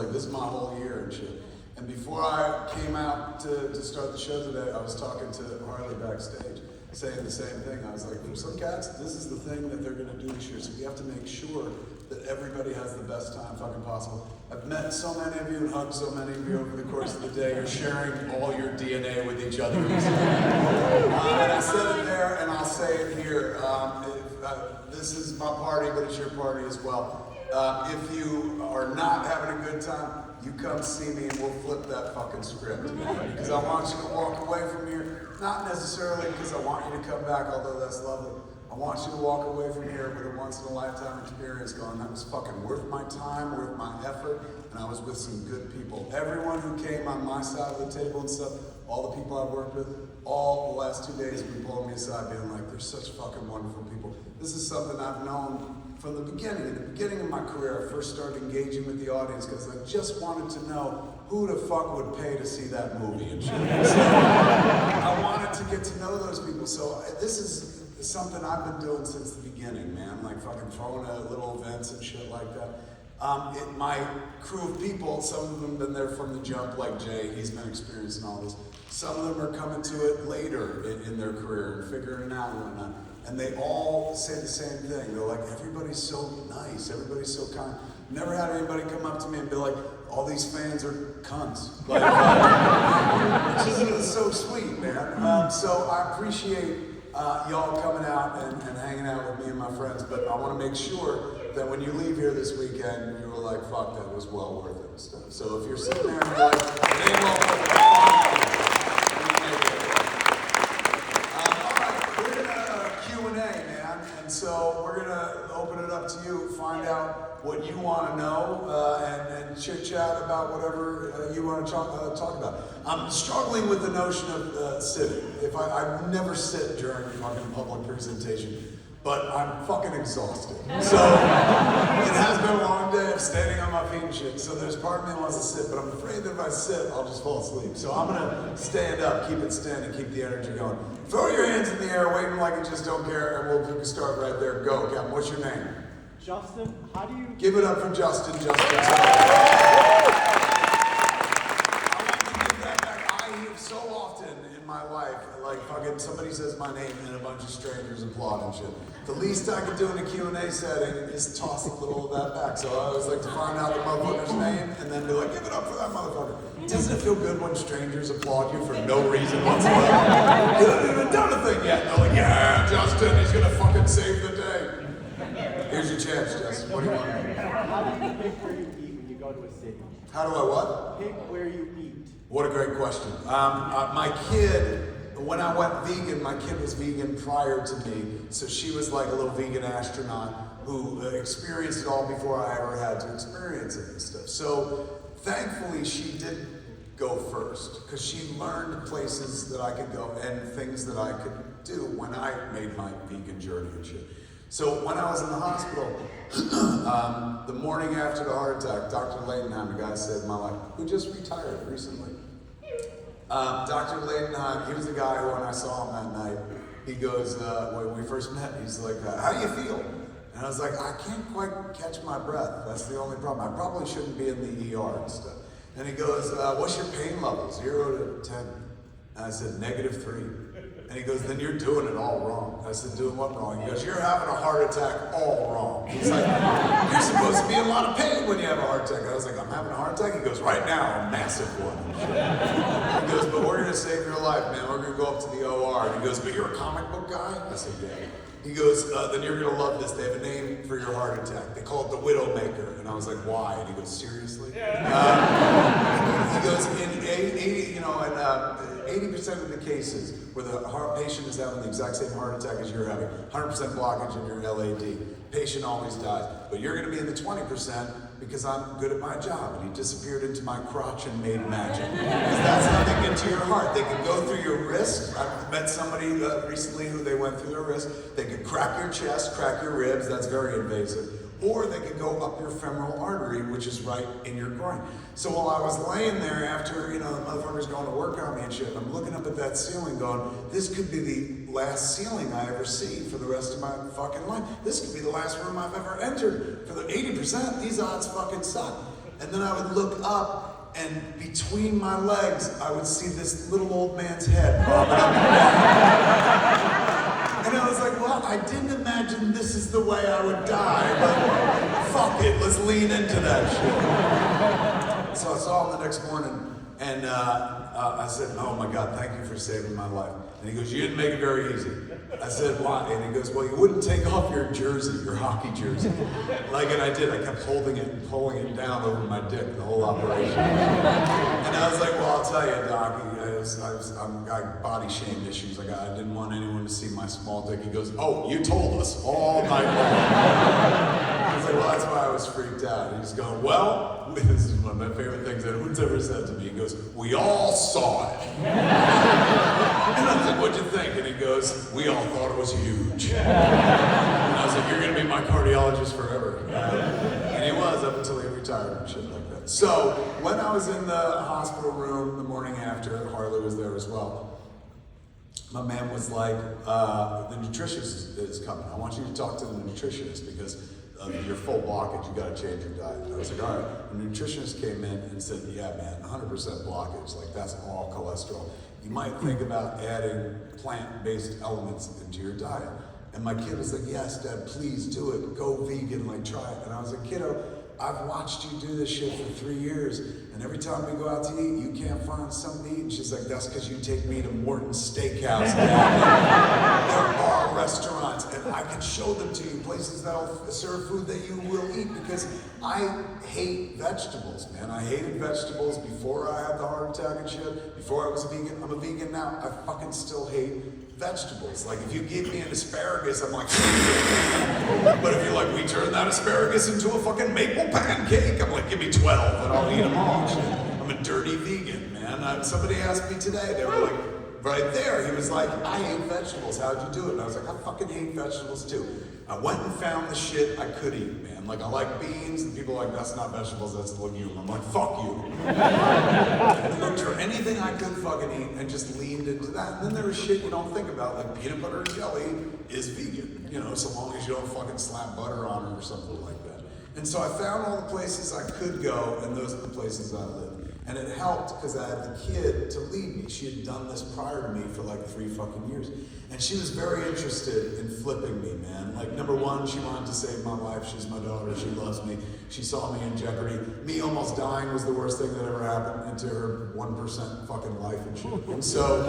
birthday. This is my whole year and shit. And before I came out to start the show today, I was talking to Harley backstage, saying the same thing. I was like, for some cats, this is the thing that they're gonna do this year, so we have to make sure that everybody has the best time fucking possible. I've met so many of you and hugged so many of you over the course of the day. You're sharing all your DNA with each other. And I said it there, and I'll say it here. This is my party, but it's your party as well. If you are not having a good time, you come see me and we'll flip that fucking script. Because I want you to walk away from here, not necessarily because I want you to come back, although that's lovely. I want you to walk away from here with a once-in-a-lifetime experience going, that was fucking worth my time, worth my effort, and I was with some good people. Everyone who came on my side of the table and stuff, all the people I've worked with, all the last 2 days have been pulling me aside being like, they're such fucking wonderful people. This is something I've known from the beginning. At the beginning of my career, I first started engaging with the audience because I just wanted to know who the fuck would pay to see that movie and shit. So I wanted to get to know those people. So this is something I've been doing since the beginning, man. Like fucking throwing at little events and shit like that. My crew of people, some of them have been there from the jump, like Jay, he's been experiencing all this. Some of them are coming to it later in their career and figuring it out and whatnot. And they all say the same thing. They're like, everybody's so nice, everybody's so kind. Never had anybody come up to me and be like, all these fans are cunts. Like, which is so sweet, man. So I appreciate y'all coming out and hanging out with me and my friends, but I want to make sure that when you leave here this weekend, you're like, fuck, that was well worth it and stuff. So if you're sitting there and you're like, it ain't well worth it, so we're gonna open it up to you, find out what you want to know, and chit chat about whatever you want to talk about. I'm struggling with the notion of sitting. I never sit during a fucking public presentation, but I'm fucking exhausted. So it has been a long day of standing on my feet and shit. So there's part of me that wants to sit, but I'm afraid that if I sit, I'll just fall asleep. So I'm gonna stand up, keep it standing, keep the energy going. Throw your hands in the air, waving like you just don't care, and we'll start right there. Go, Captain. What's your name? Justin. How do you... Give it up for Justin. I want to give that back. I hear so often in my life, like fucking somebody says my name and a bunch of strangers applaud and shit. The least I could do in a Q&A setting is toss a little of that back. So I always like to find out the motherfucker's name and then be like, give it up for that motherfucker. Doesn't it feel good when strangers applaud you for no reason whatsoever? You haven't even done a thing yet. And they're like, yeah, Justin, he's gonna fucking save the day. Here's your chance, Justin. What do you want? How do you pick where you eat when you go to a city? How do I what? Pick where you eat. What a great question. My kid, when I went vegan, my kid was vegan prior to me, so she was like a little vegan astronaut who experienced it all before I ever had to experience it and stuff. So thankfully she did go first, because she learned places that I could go and things that I could do when I made my vegan journey and shit. So when I was in the hospital, the morning after the heart attack, Dr. Leidenheim, the guy saved my life, who just retired recently. Dr. Leidenheim, he was the guy who, when I saw him that night, he goes, when we first met, he's like, how do you feel? And I was like, I can't quite catch my breath. That's the only problem. I probably shouldn't be in the ER and stuff. And he goes, what's your pain level? 0 to 10. And I said, -3. And he goes, then you're doing it all wrong. I said, doing what wrong? He goes, you're having a heart attack all wrong. He's like, you're supposed to be in a lot of pain when you have a heart attack. I was like, I'm having a heart attack? He goes, right now, a massive one. He goes, but we're gonna save your life, man. We're gonna go up to the OR. And he goes, but you're a comic book guy? I said, yeah. He goes, then you're gonna love this. They have a name for your heart attack. They call it the Widowmaker. And I was like, why? And he goes, seriously? He goes, in 80% of the cases where the patient is having the exact same heart attack as you're having, 100% blockage in your LAD, patient always dies. But you're gonna be in the 20% because I'm good at my job. And he disappeared into my crotch and made magic. Because that's how they get to your heart. They can go through your wrist. I've met somebody recently who they went through their wrist. They could crack your chest, crack your ribs, that's very invasive. Or they could go up your femoral artery, which is right in your groin. So while I was laying there after, the motherfucker's going to work on me and shit, I'm looking up at that ceiling going, this could be the last ceiling I ever see for the rest of my fucking life. This could be the last room I've ever entered. For the 80%, these odds fucking suck. And then I would look up, and between my legs, I would see this little old man's head bobbing up and down. And I was like, well, I didn't imagine this is the way I would die, but fuck it, let's lean into that shit. So I saw him the next morning, and I said, oh my God, thank you for saving my life. And he goes, you didn't make it very easy. I said, why? And he goes, well, you wouldn't take off your jersey, your hockey jersey. And I did. I kept holding it and pulling it down over my dick the whole operation. And I was like, well, I'll tell you, Doc, I body shame issues. I didn't want anyone to see my small dick. He goes, oh, you told us all night long. I was like, well, that's why I was freaked out. And he's going, well, this is one of my favorite things anyone's ever said to me. He goes, we all saw it. And I was like, what'd you think? And he goes, we all thought it was huge. And I was like, you're going to be my cardiologist forever. And he was, up until he retired and shit like that. So when I was in the hospital room the morning after, Harley was there as well, my man was like, the nutritionist is coming. I want you to talk to the nutritionist because of your full blockage, you gotta change your diet. And I was like, all right. The nutritionist came in and said, yeah, man, 100% blockage. Like, that's all cholesterol. You might think about adding plant-based elements into your diet. And my kid was like, yes, Dad, please do it. Go vegan, like, try it. And I was like, kiddo, I've watched you do this shit for 3 years, and every time we go out to eat, you can't find something to eat. And she's like, that's because you take me to Morton's Steakhouse, Dad. There are restaurants, and I can show them to you, places that'll serve food that you will eat, because I hate vegetables, man. I hated vegetables before I had the heart attack and shit, before I was a vegan. I'm a vegan now. I fucking still hate vegetables. Like, if you give me an asparagus, I'm like, but if you're like, we turn that asparagus into a fucking maple pancake, I'm like, give me 12 and I'll eat them all. I'm a dirty vegan, man. Somebody asked me today, they were like, right there, he was like, I hate vegetables, how'd you do it? And I was like, I fucking hate vegetables too. I went and found the shit I could eat, man. Like, I like beans, and people are like, that's not vegetables, that's legume. I'm like, fuck you. And looked for anything I could fucking eat and just leaned into that. And then there was shit you don't think about, like peanut butter and jelly is vegan, you know, so long as you don't fucking slap butter on it or something like that. And so I found all the places I could go, and those are the places I live. And it helped because I had the kid to lead me. She had done this prior to me for like 3 fucking years. And she was very interested in flipping me, man. Like, number one, she wanted to save my life. She's my daughter. She loves me. She saw me in jeopardy. Me almost dying was the worst thing that ever happened into her 1% fucking life and shit. And so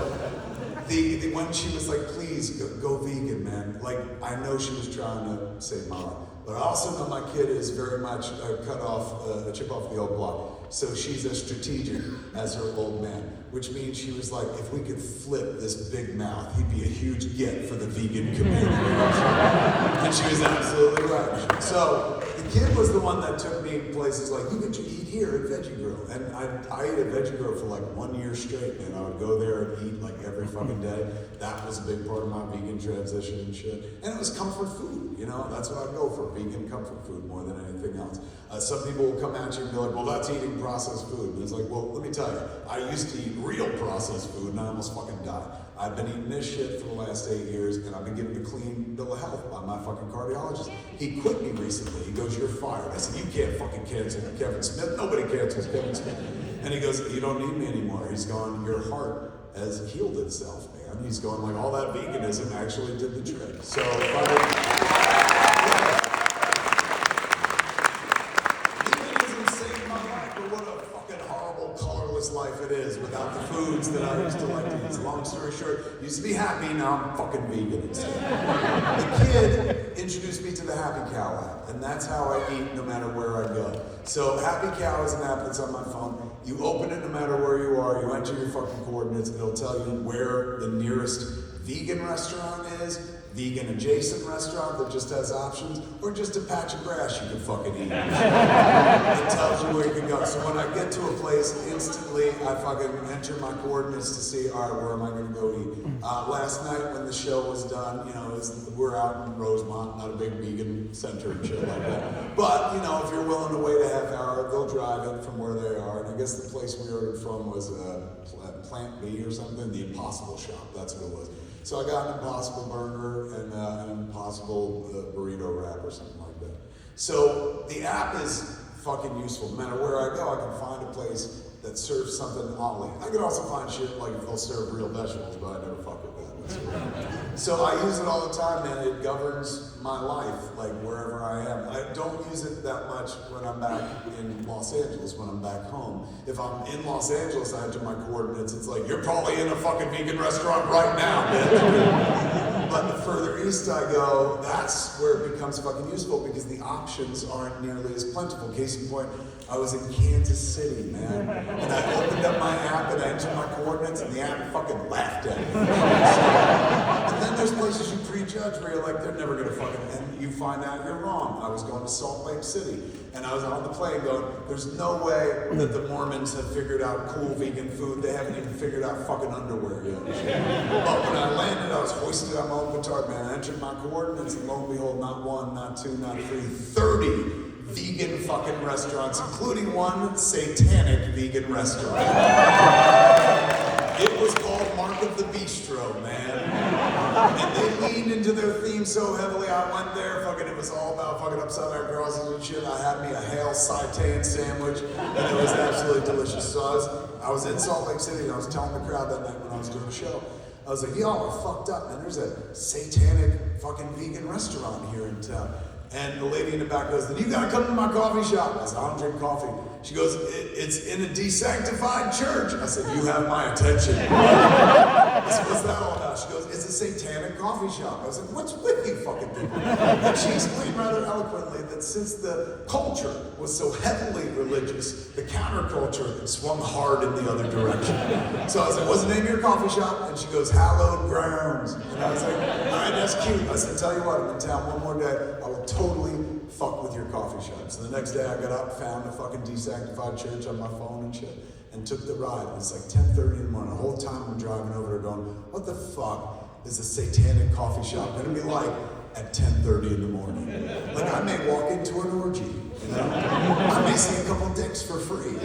when she was like, please go vegan, man. Like, I know she was trying to save my life. But I also know my kid is very much a chip off the old block. So she's as strategic as her old man, which means she was like, if we could flip this big mouth, he'd be a huge get for the vegan community. And she was absolutely right. So the kid was the one that took me places like, you could eat here at Veggie Grill. And I ate at Veggie Grill for like 1 year straight, and I would go there and eat like every fucking day. That was a big part of my vegan transition and shit. And it was comfort food, you know? That's what I'd go for, vegan comfort food more than anything else. Some people will come at you and be like, well, that's eating processed food. And it's like, well, let me tell you, I used to eat real processed food and I almost fucking died. I've been eating this shit for the last 8 years, and I've been given a clean bill of health by my fucking cardiologist. He quit me recently. He goes, you're fired. I said, you can't fucking cancel Kevin Smith. Nobody cancels Kevin Smith. And he goes, you don't need me anymore. He's going, your heart has healed itself, man. He's going, like, all that veganism actually did the trick. So, veganism saved my life, but what a fucking horrible, colorless life it is without the foods that I used to like to eat. Long story short, used to be happy, now I'm fucking vegan instead. The kid introduced me to the Happy Cow app, and that's how I eat no matter where I go. So Happy Cow is an app that's on my phone. You open it no matter where you are, you enter your fucking coordinates, it'll tell you where the nearest vegan restaurant is, vegan adjacent restaurant that just has options, or just a patch of grass you can fucking eat. It tells you where you can go. So when I get to a place, instantly I fucking enter my coordinates to see, all right, where am I gonna go eat? Last night when the show was done, you know, we're out in Rosemont, not a big vegan center and shit like that. But, you know, if you're willing to wait a half hour, they'll drive it from where they are. And I guess the place we ordered from was Plant B or something, the Impossible Shop, that's what it was. So I got an Impossible burger and an Impossible burrito wrap or something like that. So the app is fucking useful. No matter where I go, I can find a place that serves something oddly. I can also find shit like if they'll serve real vegetables, but I never fuck with that. That's weird. So I use it all the time, man. It governs my life, like wherever I am. I don't use it that much when I'm back in Los Angeles, when I'm back home. If I'm in Los Angeles, I enter my coordinates. It's like, you're probably in a fucking vegan restaurant right now, bitch. But the further east I go, that's where it becomes fucking useful because the options aren't nearly as plentiful. Case in point, I was in Kansas City, man. And I opened up my app and I entered my coordinates and the app fucking laughed at me. And then there's places you prejudge where you're like, they're never gonna fucking, and you find out you're wrong. I was going to Salt Lake City and I was on the plane going, there's no way that the Mormons have figured out cool vegan food. They haven't even figured out fucking underwear yet. But when I landed, I was hoisted on my own petard, man. I entered my coordinates and lo and behold, not one, not two, not three, 30 vegan fucking restaurants, including one satanic vegan restaurant. It was called Mark of the Bistro, man. And they leaned into their theme so heavily. I went there, fucking, it was all about fucking upside down crosses and shit. I had me a hail seitan sandwich, and it was absolutely delicious. So I was in Salt Lake City, and I was telling the crowd that night when I was doing the show, I was like, y'all are fucked up, man. There's a satanic fucking vegan restaurant here in town. And the lady in the back goes, then you gotta come to my coffee shop. I said, I don't drink coffee. She goes, it's in a desanctified church. I said, you have my attention. I said, what's that all about? She goes, it's a satanic coffee shop. I was like, what's with you fucking people? And she explained rather eloquently that since the culture was so heavily religious, the counterculture swung hard in the other direction. So I was like, what's the name of your coffee shop? And she goes, Hallowed Grounds. And I was like, all right, that's cute. I said, tell you what, I'm in town one more day. I will totally fuck with your coffee shop. So the next day I got up, found a fucking desanctified church on my phone and shit, and took the ride. It's like 10:30 in the morning. The whole time I'm driving over there going, what the fuck is a satanic coffee shop gonna be like at 10:30 in the morning? Like I may walk into an orgy, you know? I may see a couple dicks for free.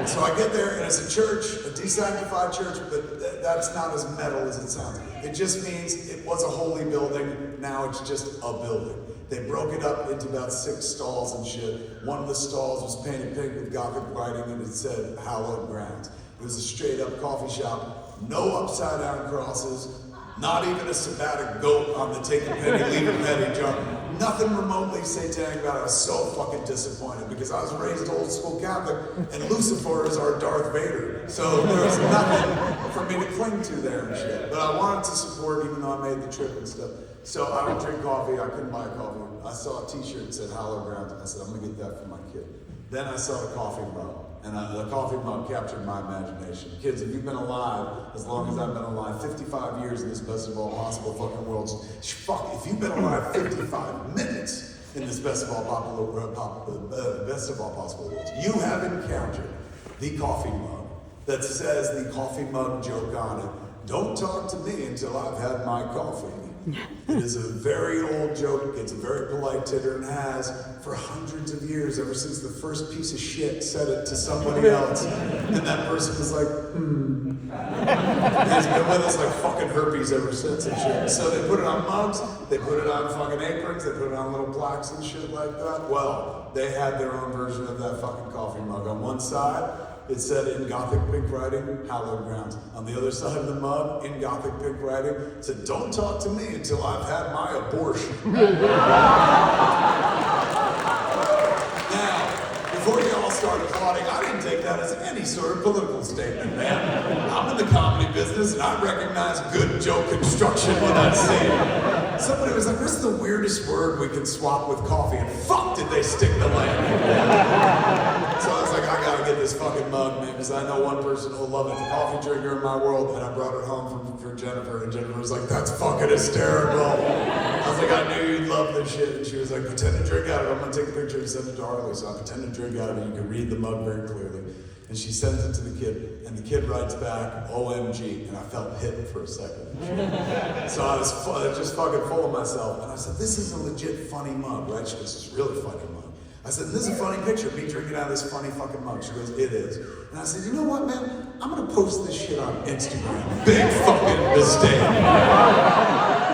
So I get there and it's a church, a desanctified church, but that's not as metal as it sounds. It just means it was a holy building, now it's just a building. They broke it up into about 6 stalls and shit. One of the stalls was painted pink with Gothic writing and it said Hallowed Grounds. It was a straight up coffee shop, no upside down crosses, not even a sabbatic goat on the take a penny, leave a penny jar. Nothing remotely satanic about it. I was so fucking disappointed because I was raised old school Catholic and Lucifer is our Darth Vader. So there was nothing for me to cling to there and shit. But I wanted to support even though I made the trip and stuff. So I don't drink coffee, I couldn't buy coffee. I saw a t-shirt that said Hallowed Grounds. I said, I'm gonna get that for my kid. Then I saw the coffee mug. And the coffee mug captured my imagination. Kids, if you've been alive as long as I've been alive, 55 years in this best of all possible fucking world, fuck, if you've been alive 55 minutes in this best of all possible worlds, you have encountered the coffee mug that says the coffee mug joke on it. Don't talk to me until I've had my coffee. It is a very old joke, it's a very polite titter, and has for hundreds of years, ever since the first piece of shit said it to somebody else, and that person was like, And it's been with us like fucking herpes ever since and shit. So they put it on mugs, they put it on fucking aprons, they put it on little plaques and shit like that. Well, they had their own version of that fucking coffee mug. On one side, it said in Gothic pink writing, Hallowed Grounds. On the other side of the mug, in Gothic pink writing, it said, don't talk to me until I've had my abortion. Now, before you all start applauding, I didn't take that as any sort of political statement, man. I'm in the comedy business and I recognize good joke construction when I see it. Somebody was like, what's the weirdest word we can swap with coffee? And fuck did they stick the landing. So I was like, I gotta get this fucking mug, man, because I know one person who'll love it, the coffee drinker in my world, and I brought it home for Jennifer, and Jennifer was like, that's fucking hysterical. I was like, I knew you'd love this shit, and she was like, pretend to drink out of it. I'm gonna take a picture and send it to Harley, so I pretend to drink out of it. You can read the mug very clearly. And she sends it to the kid, and the kid writes back, OMG, and I felt hit for a second. So I was just fucking full of myself, and I said, this is a legit funny mug, right? She goes, it's a really funny mug. I said, this is a funny picture of me drinking out of this funny fucking mug. She goes, it is. And I said, you know what, man? I'm gonna post this shit on Instagram. Big fucking mistake.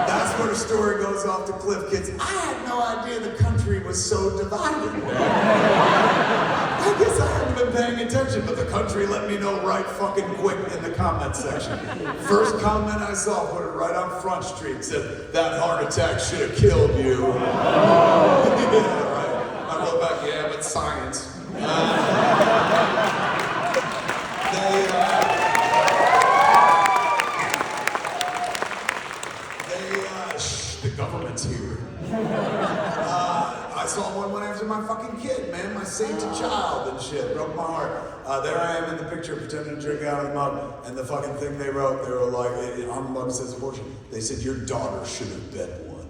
That's that's where the story goes off the cliff, kids. I had no idea the country was so divided. I guess I haven't been paying attention, but the country let me know right fucking quick in the comment section. First comment I saw put it right on Front Street, said, that heart attack should have killed you. Yeah, right. I wrote back, yeah, but science. The government's here. I saw one went after my fucking kid, man, my sainted child and shit. Broke my heart. There I am in the picture pretending to drink out of the mug, and the fucking thing they wrote, they were like, on the mug says abortion. They said, your daughter should have been one.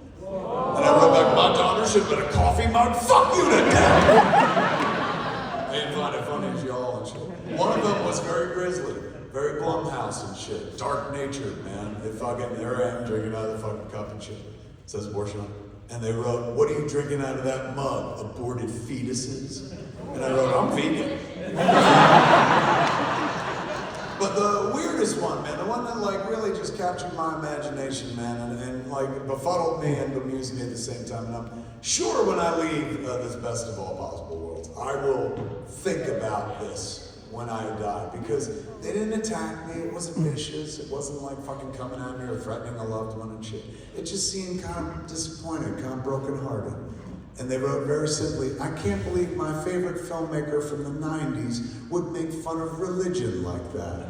And I wrote back, my daughter should have been a coffee mug? Fuck you to death! I didn't find it funny as y'all and shit. One of them was very grisly. Very Blumhouse and shit. Dark natured, man. They fucking, there I am drinking out of the fucking cup and shit. It says abortion on it. And they wrote, what are you drinking out of that mug? Aborted fetuses? And I wrote, I'm vegan. But the weirdest one, man, the one that like really just captured my imagination, man, and like befuddled me and bemused me at the same time. And I'm sure when I leave this best of all possible worlds, I will think about this when I die, because they didn't attack me, it wasn't vicious, it wasn't like fucking coming at me or threatening a loved one and shit. It just seemed kind of disappointed, kind of brokenhearted. And they wrote very simply, I can't believe my favorite filmmaker from the 90s would make fun of religion like that.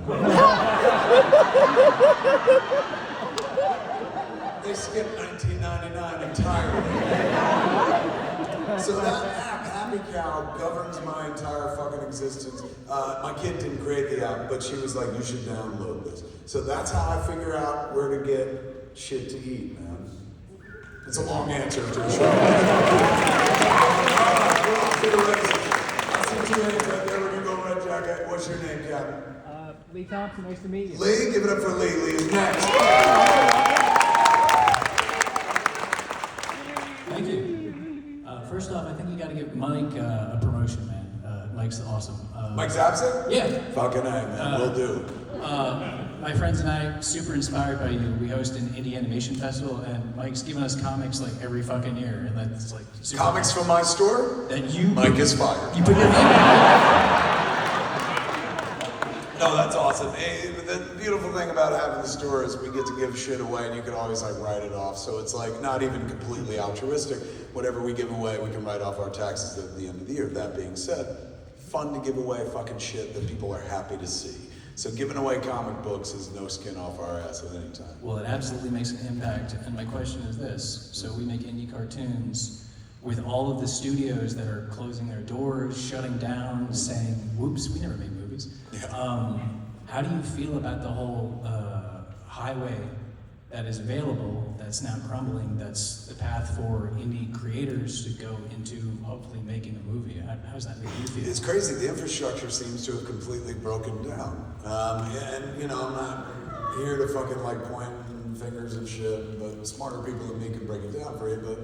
They skipped 1999 entirely. So that app, Happy Cow, governs my entire fucking existence. My kid didn't create the app, but she was like, you should download this. So that's how I figure out where to get shit to eat, man. It's a long answer to a short one. We're off to the races. I see two names right there when you go red jacket. What's your name, Captain? Lee Thompson, nice to meet you. Lee, give it up for Lee. Lee is next. Thank you. First off, I think you got to give Mike a promotion, man. Mike's awesome. Mike's absent? Yeah. Fucking A, man. Will do. My friends and I, super inspired by you. We host an indie animation festival, and Mike's giving us comics like every fucking year, and that's like super Comics awesome. from my store? That you Mike is fired. You put your name on. No, that's awesome. Hey, the beautiful thing about having the store is we get to give shit away, and you can always like write it off. So it's like not even completely altruistic. Whatever we give away, we can write off our taxes at the end of the year. That being said, fun to give away fucking shit that people are happy to see. So giving away comic books is no skin off our ass at any time. Well, it absolutely makes an impact. And my question is this: so we make indie cartoons. With all of the studios that are closing their doors, shutting down, saying, whoops, we never made movies. Yeah. How do you feel about the whole highway that is available, that's now crumbling, that's the path for indie creators to go into hopefully making a movie? How does that make you feel? It's crazy. The infrastructure seems to have completely broken down. And you know, I'm not here to fucking like point fingers and shit, but smarter people than me can break it down for you. But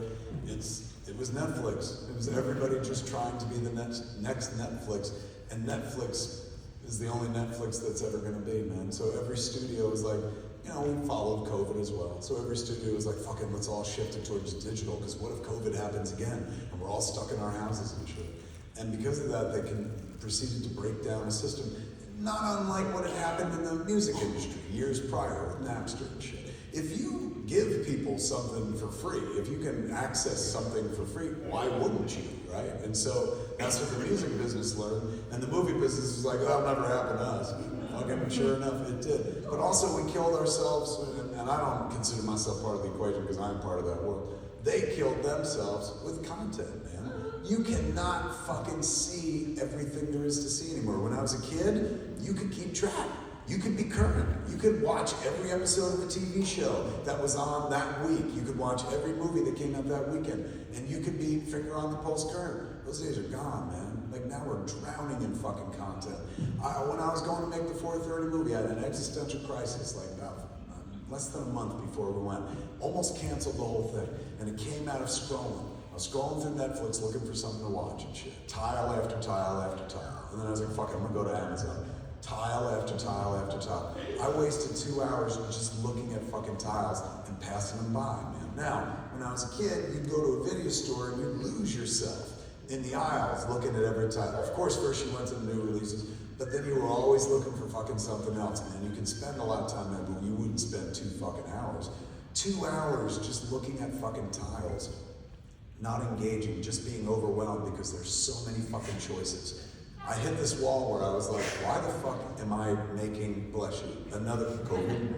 it was Netflix. It was everybody just trying to be the next Netflix, and Netflix is the only Netflix that's ever going to be, man. So every studio was like, you know, we followed COVID as well. So every studio was like, fucking, let's all shift it towards digital, because what if COVID happens again and we're all stuck in our houses and shit? And because of that, they can proceeded to break down a system, not unlike what had happened in the music industry years prior with Napster and shit. If you give people something for free, if you can access something for free, why wouldn't you, right? And so that's what the music business learned, and the movie business was like, oh, that'll never happen to us. Fucking sure enough, it did. But also we killed ourselves, and I don't consider myself part of the equation because I'm part of that world. They killed themselves with content, man. You cannot fucking see everything there is to see anymore. When I was a kid, you could keep track. You could be current. You could watch every episode of a TV show that was on that week. You could watch every movie that came out that weekend. And you could be finger on the pulse current. Those days are gone, man. Like now we're drowning in fucking content. When I was going to make the 4:30 movie, I had an existential crisis like about less than a month before we went. Almost canceled the whole thing. And it came out of scrolling. I was scrolling through Netflix looking for something to watch and shit. Tile after tile after tile. And then I was like, fuck it, I'm gonna go to Amazon. Tile after tile after tile. I wasted 2 hours just looking at fucking tiles and passing them by, man. Now, when I was a kid, you'd go to a video store and you'd lose yourself in the aisles looking at every title. Of course, first you went to the new releases, but then you were always looking for fucking something else, man. You can spend a lot of time there, but you wouldn't spend 2 fucking hours. 2 hours just looking at fucking tiles, not engaging, just being overwhelmed because there's so many fucking choices. I hit this wall where I was like, why the fuck am I making, bless you, another COVID?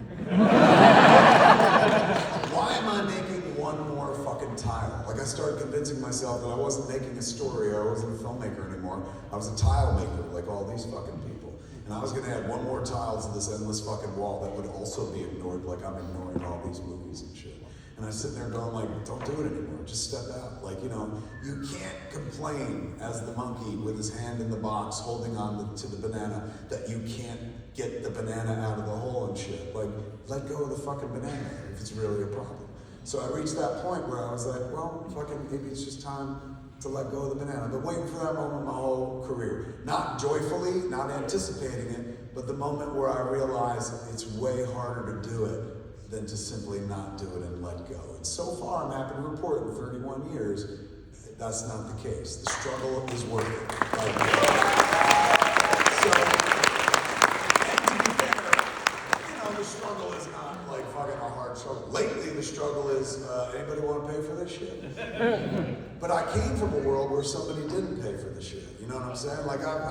Why am I making one more fucking tile? Like I started convincing myself that I wasn't making a story, I wasn't a filmmaker anymore. I was a tile maker, like all these fucking people. And I was gonna add one more tile to this endless fucking wall that would also be ignored, like I'm ignoring all these movies and shit. And I sit there going like, don't do it anymore, just step out. Like, you know, you can't complain as the monkey with his hand in the box holding on to the banana that you can't get the banana out of the hole and shit. Like, let go of the fucking banana if it's really a problem. So I reached that point where I was like, well, fucking maybe it's just time to let go of the banana. I've been waiting for that moment my whole career. Not joyfully, not anticipating it, but the moment where I realized it's way harder to do it than to simply not do it and let go. And so far, I'm happy to report in 31 years, that's not the case. The struggle is worth it. So, and to be fair, you know, the struggle is not like fucking a hard struggle. Lately, the struggle is, anybody want to pay for this shit? But I came from a world where somebody didn't pay for the shit. You know what I'm saying? Like I've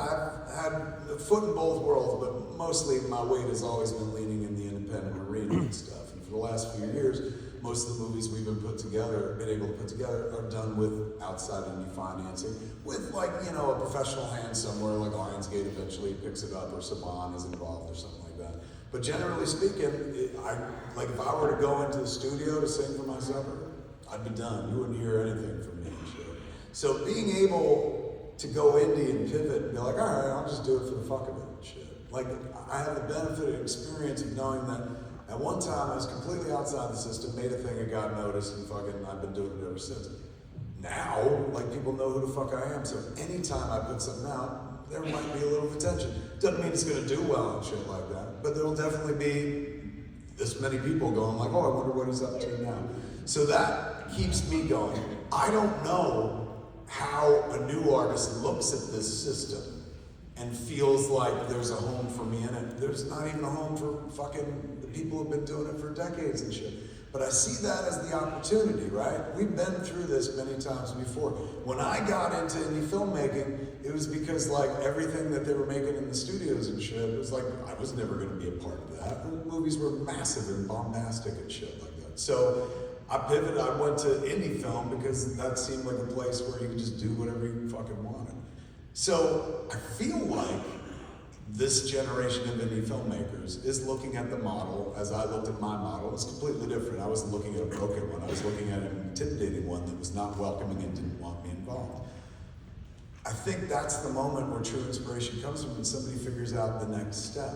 had a foot in both worlds, but mostly my weight has always been leaning in the independent arena and stuff. For the last few years, most of the movies we've been able to put together are done with outside indie financing, with like, you know, a professional hand somewhere, like Lionsgate eventually picks it up, or Saban is involved or something like that. But generally speaking, if I were to go into the studio to sing for my supper, I'd be done. You wouldn't hear anything from me and shit. So being able to go indie and pivot and be like, all right, I'll just do it for the fuck of it and shit. Like, I have the benefit and experience of knowing that at one time, I was completely outside the system, made a thing and got noticed, and fucking I've been doing it ever since. Now, like, people know who the fuck I am, so anytime I put something out, there might be a little attention. Doesn't mean it's gonna do well and shit like that, but there'll definitely be this many people going like, oh, I wonder what he's up to now. So that keeps me going. I don't know how a new artist looks at this system and feels like there's a home for me in it. There's not even a home for fucking the people who've been doing it for decades and shit. But I see that as the opportunity, right? We've been through this many times before. When I got into indie filmmaking, it was because like everything that they were making in the studios and shit, it was like, I was never gonna be a part of that. The movies were massive and bombastic and shit like that. So I pivoted, I went to indie film because that seemed like a place where you could just do whatever you fucking wanted. So I feel like this generation of indie filmmakers is looking at the model as I looked at my model. It's completely different. I wasn't looking at a broken one. I was looking at an intimidating one that was not welcoming and didn't want me involved. I think that's the moment where true inspiration comes from when somebody figures out the next step.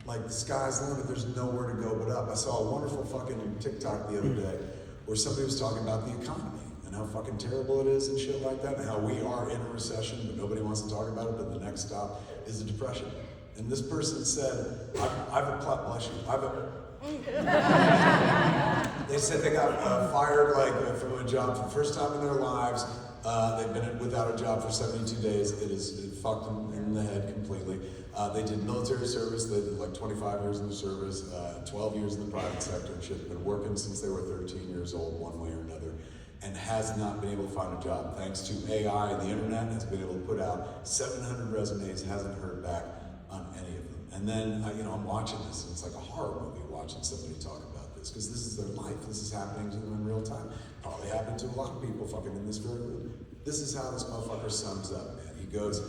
Like the sky's the limit, there's nowhere to go but up. I saw a wonderful fucking TikTok the other day where somebody was talking about the economy and how fucking terrible it is and shit like that, and how we are in a recession, but nobody wants to talk about it, but the next stop is a depression. And this person said, they said they got fired from a job for the first time in their lives. They've been without a job for 72 days. It fucked them in the head completely. They did military service. They did like 25 years in the service, 12 years in the private sector and shit. Been working since they were 13 years old, one way or another, and has not been able to find a job. Thanks to AI and the internet, has been able to put out 700 resumes, hasn't heard back on any of them. And then, I'm watching this, and it's like a horror movie watching somebody talk about this, because this is their life, this is happening to them in real time. Probably happened to a lot of people fucking in this very room. This is how this motherfucker sums up, man. He goes,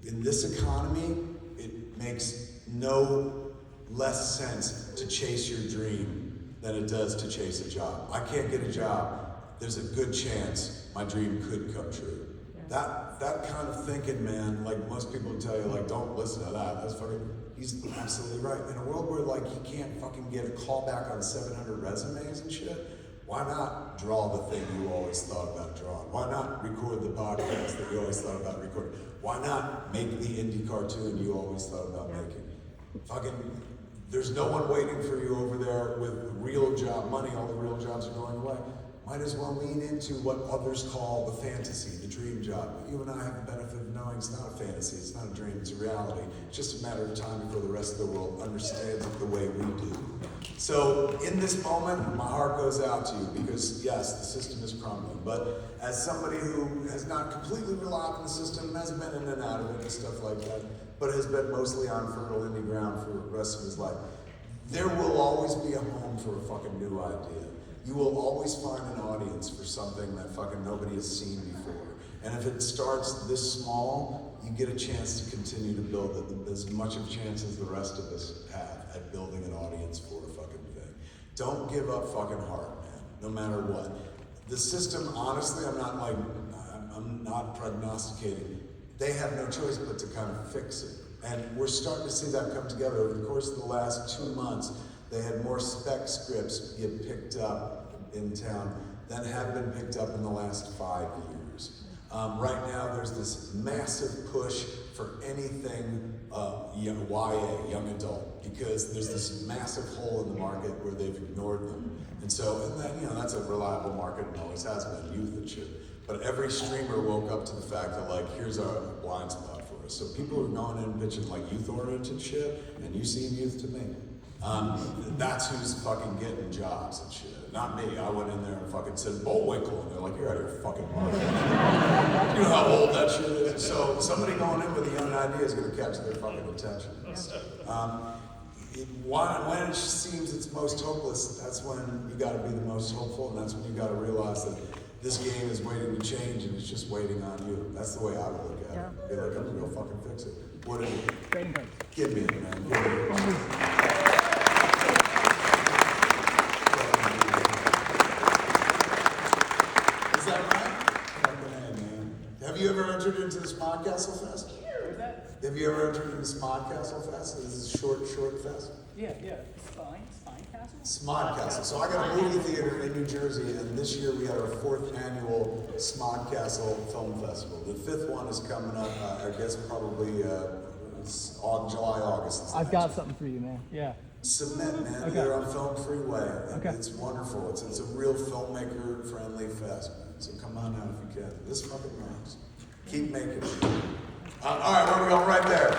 in this economy, it makes no less sense to chase your dream than it does to chase a job. I can't get a job. There's a good chance my dream could come true. That kind of thinking, man, like most people tell you, like, don't listen to that. That's fucking, he's absolutely right. In a world where like you can't fucking get a call back on 700 resumes and shit, why not draw the thing you always thought about drawing? Why not record the podcast that you always thought about recording? Why not make the indie cartoon you always thought about making? Fucking, there's no one waiting for you over there with real job money. All the real jobs are going away. Might as well lean into what others call the fantasy, the dream job. You and I have the benefit of knowing it's not a fantasy, it's not a dream, it's a reality. It's just a matter of time before the rest of the world understands it the way we do. So in this moment, my heart goes out to you because yes, the system is crumbling. But as somebody who has not completely relied on the system, has been in and out of it and stuff like that, but has been mostly on fertile indie ground for the rest of his life, there will always be a home for a fucking new idea. You will always find an audience for something that fucking nobody has seen before. And if it starts this small, you get a chance to continue to build it, as much of a chance as the rest of us have at building an audience for a fucking thing. Don't give up fucking heart, man, no matter what. The system, honestly, I'm not prognosticating. They have no choice but to kind of fix it. And we're starting to see that come together over the course of the last 2 months. They had more spec scripts get picked up in town than have been picked up in the last 5 years. Right now, there's this massive push for anything YA, young adult, because there's this massive hole in the market where they've ignored them. And so, and then, that's a reliable market and always has been, youth and shit. But every streamer woke up to the fact that, like, here's our blind spot for us. So people are going in pitching like youth-oriented shit, and you seem youth to me. That's who's fucking getting jobs and shit. Not me. I went in there and fucking said Bullwinkle, and they're like, you're out of your fucking mind. You know how old that shit is? So somebody going in with a young idea is gonna catch their fucking attention. When it seems it's most hopeless, that's when you gotta be the most hopeful, and that's when you gotta realize that this game is waiting to change, and it's just waiting on you. That's the way I would look at it. Be like, I'm gonna go fucking fix it. What is it? Trading cards. Give me it, man. Give me it. Is that right? Fucking A, man. Have you ever entered into the Smodcastle Fest? Where's that? Have you ever entered into Smodcastle Fest? This is a short fest. Yeah. Spine Castle? Smodcastle. So I got a movie theater in New Jersey, and this year we had our 4th annual Smodcastle Film Festival. The 5th one is coming up, I guess probably July, August. I've got something for you, man. Yeah. Submit, man. Okay. They're on Film Freeway. Okay. It's wonderful. It's a real filmmaker-friendly fest, man. So come on out if you can. This fucking rocks. Keep making it. All right, where are we going? Right there.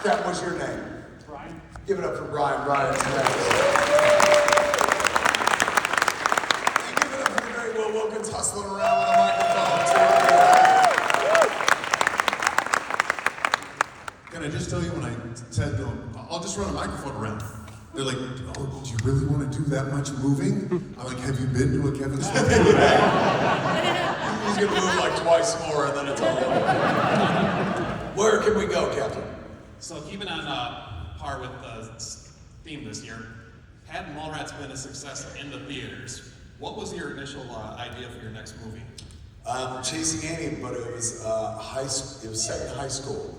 Captain, what's your name? Brian? Give it up for Brian. Brian's next. And give it up for the great Will Wilkins hustling around with a microphone. Can I just tell you, when I said to them, I'll just run a microphone around, they're like, oh, do you really want to do that much moving? I'm like, have you been to a Kevin Smith movie? He's going to move like twice more, and then it's all over. Where can we go, Captain? So keeping on par with the theme this year, had Mallrats been a success in the theaters, what was your initial idea for your next movie? Chasing Amy, but it was it was set in high school.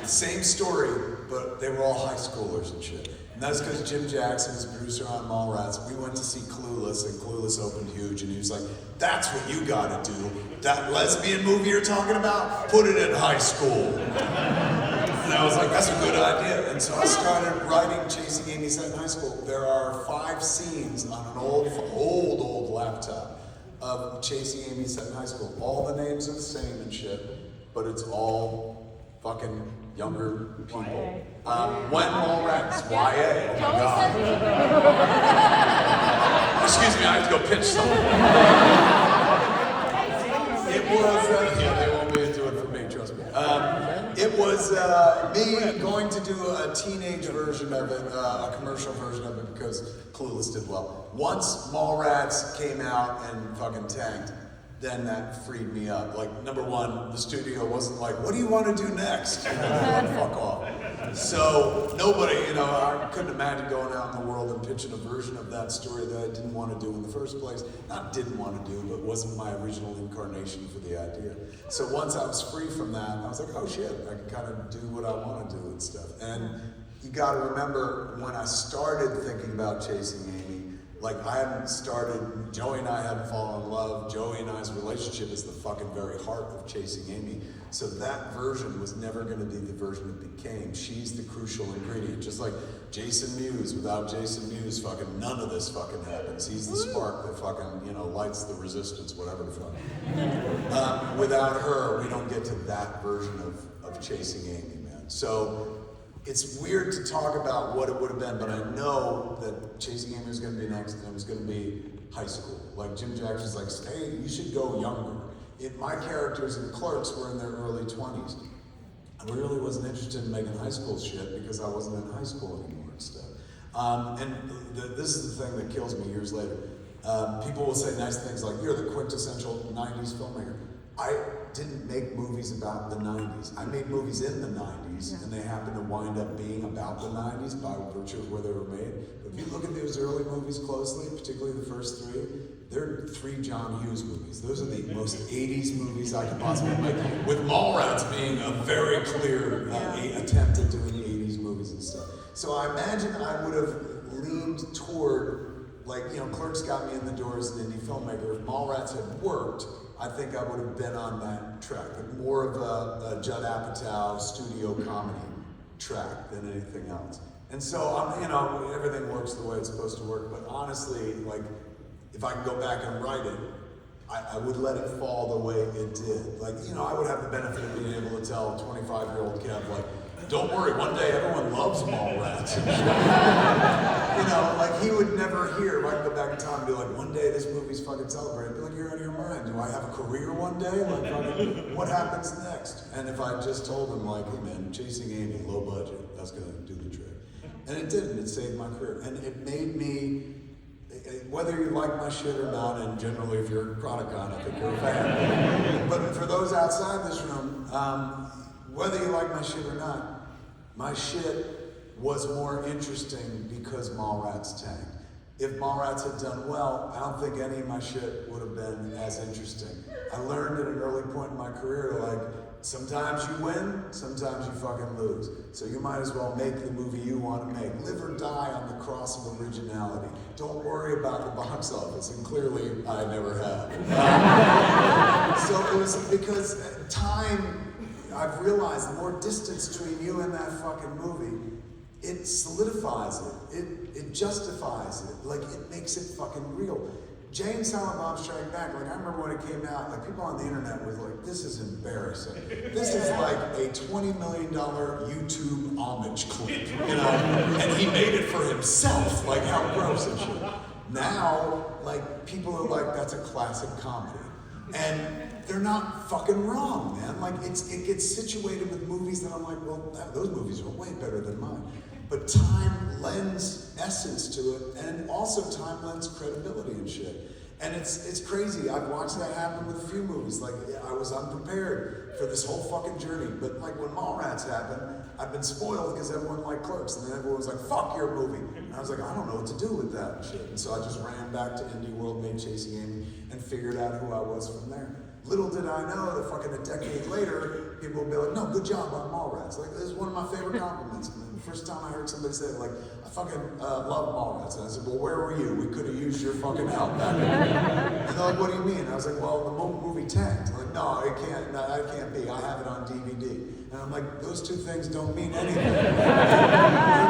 Same story, but they were all high schoolers and shit. And that's because Jim Jackson is producer on Mallrats. We went to see Clueless, and Clueless opened huge, and he was like, that's what you gotta do. That lesbian movie you're talking about, put it in high school. And I was like, that's a good idea. And so I started writing Chasing Amy set in high school. There are 5 scenes on an old laptop of Chasing Amy set in high school. All the names are the same and shit, but it's all fucking younger people. When Mallrats, YA, oh my god. Excuse me, I have to go pitch something. It was, yeah, they won't be into it for me, trust me. It was me going to do a teenage version of it, a commercial version of it, because Clueless did well. Once Mallrats came out and fucking tanked, then that freed me up. Like, number one, the studio wasn't like, what do you want to do next? Fuck off. So nobody, I couldn't imagine going out in the world and pitching a version of that story that I didn't want to do in the first place. Not didn't want to do, but wasn't my original incarnation for the idea. So once I was free from that, I was like, oh shit, I can kind of do what I want to do and stuff. And you got to remember, when I started thinking about Chasing Amy, Like, I haven't started, Joey and I haven't fallen in love. Joey and I's relationship is the fucking very heart of Chasing Amy. So that version was never gonna be the version it became. She's the crucial ingredient. Just like Jason Mewes, without Jason Mewes, fucking none of this fucking happens. He's the spark that fucking, you know, lights the resistance, whatever the fuck. Without her, we don't get to that version of Chasing Amy, man. So, it's weird to talk about what it would have been, but I know that Chasing Amy was going to be next, and it was going to be high school. Like Jim Jackson's like, hey, you should go younger. My characters in Clerks were in their early 20s. I really wasn't interested in making high school shit because I wasn't in high school anymore and stuff. This is the thing that kills me years later. People will say nice things like, you're the quintessential 90s filmmaker. I didn't make movies about the 90s. I made movies in the 90s, and they happen to wind up being about the 90s by virtue of where they were made. But if you look at those early movies closely, particularly the first three, they're 3 John Hughes movies. Those are the most 80s movies I could possibly make, with Mallrats being a very clear attempt at doing 80s movies and stuff. So I imagine I would have leaned toward, like, you know, Clerks got me in the door as an indie filmmaker. If Mallrats had worked, I think I would have been on that track, but more of a Judd Apatow studio comedy track than anything else. And so, you know, everything works the way it's supposed to work, but honestly, like, if I can go back and write it, I would let it fall the way it did. Like, you know, I would have the benefit of being able to tell 25-year-old Kev, like, don't worry, one day everyone loves Mallrats. You know, like, he would never hear, if I could go back in time and be like, one day this movie's fucking celebrated, I'd be like, you're out of your mind. Do I have a career one day? Like, fucking, what happens next? And if I just told him, like, hey man, Chasing Amy, low budget, that's gonna do the trick. And it didn't, it saved my career. And it made me, whether you like my shit or not, and generally if you're a Chronicon, I think you're a fan. But for those outside this room, whether you like my shit or not, my shit was more interesting because Mallrats tanked. If Mallrats had done well, I don't think any of my shit would have been as interesting. I learned at an early point in my career, like, sometimes you win, sometimes you fucking lose. So you might as well make the movie you want to make. Live or die on the cross of originality. Don't worry about the box office, and clearly I never have. So it was because time, I've realized the more distance between you and that fucking movie, it solidifies it. It justifies it. Like, it makes it fucking real. Jay and Silent Bob Strike Back, like, I remember when it came out, like, people on the internet was like, this is embarrassing. This is like a $20 million YouTube homage clip, you know? And he made it for himself, like, how gross and shit. Now, like, people are like, that's a classic comedy. And they're not fucking wrong, man. Like, it gets situated with movies that I'm like, well, those movies are way better than mine. But time lends essence to it, and also time lends credibility and shit. And it's crazy. I've watched that happen with a few movies. Like, I was unprepared for this whole fucking journey. But like when Mallrats happened, I've been spoiled because everyone liked Clerks, and then everyone was like, fuck your movie. And I was like, I don't know what to do with that and shit. And so I just ran back to Indie World, made Chasing Amy, and figured out who I was from there. Little did I know that fucking a decade later, people would be like, no, good job on Mallrats. Like, this is one of my favorite compliments. And the first time I heard somebody say it, like, I fucking love Mallrats. And I said, well, where were you? We could have used your fucking help back then. And they're like, what do you mean? And I was like, well, the movie tanked. I'm like, no, it can't be. I have it on DVD. And I'm like, those two things don't mean anything. They're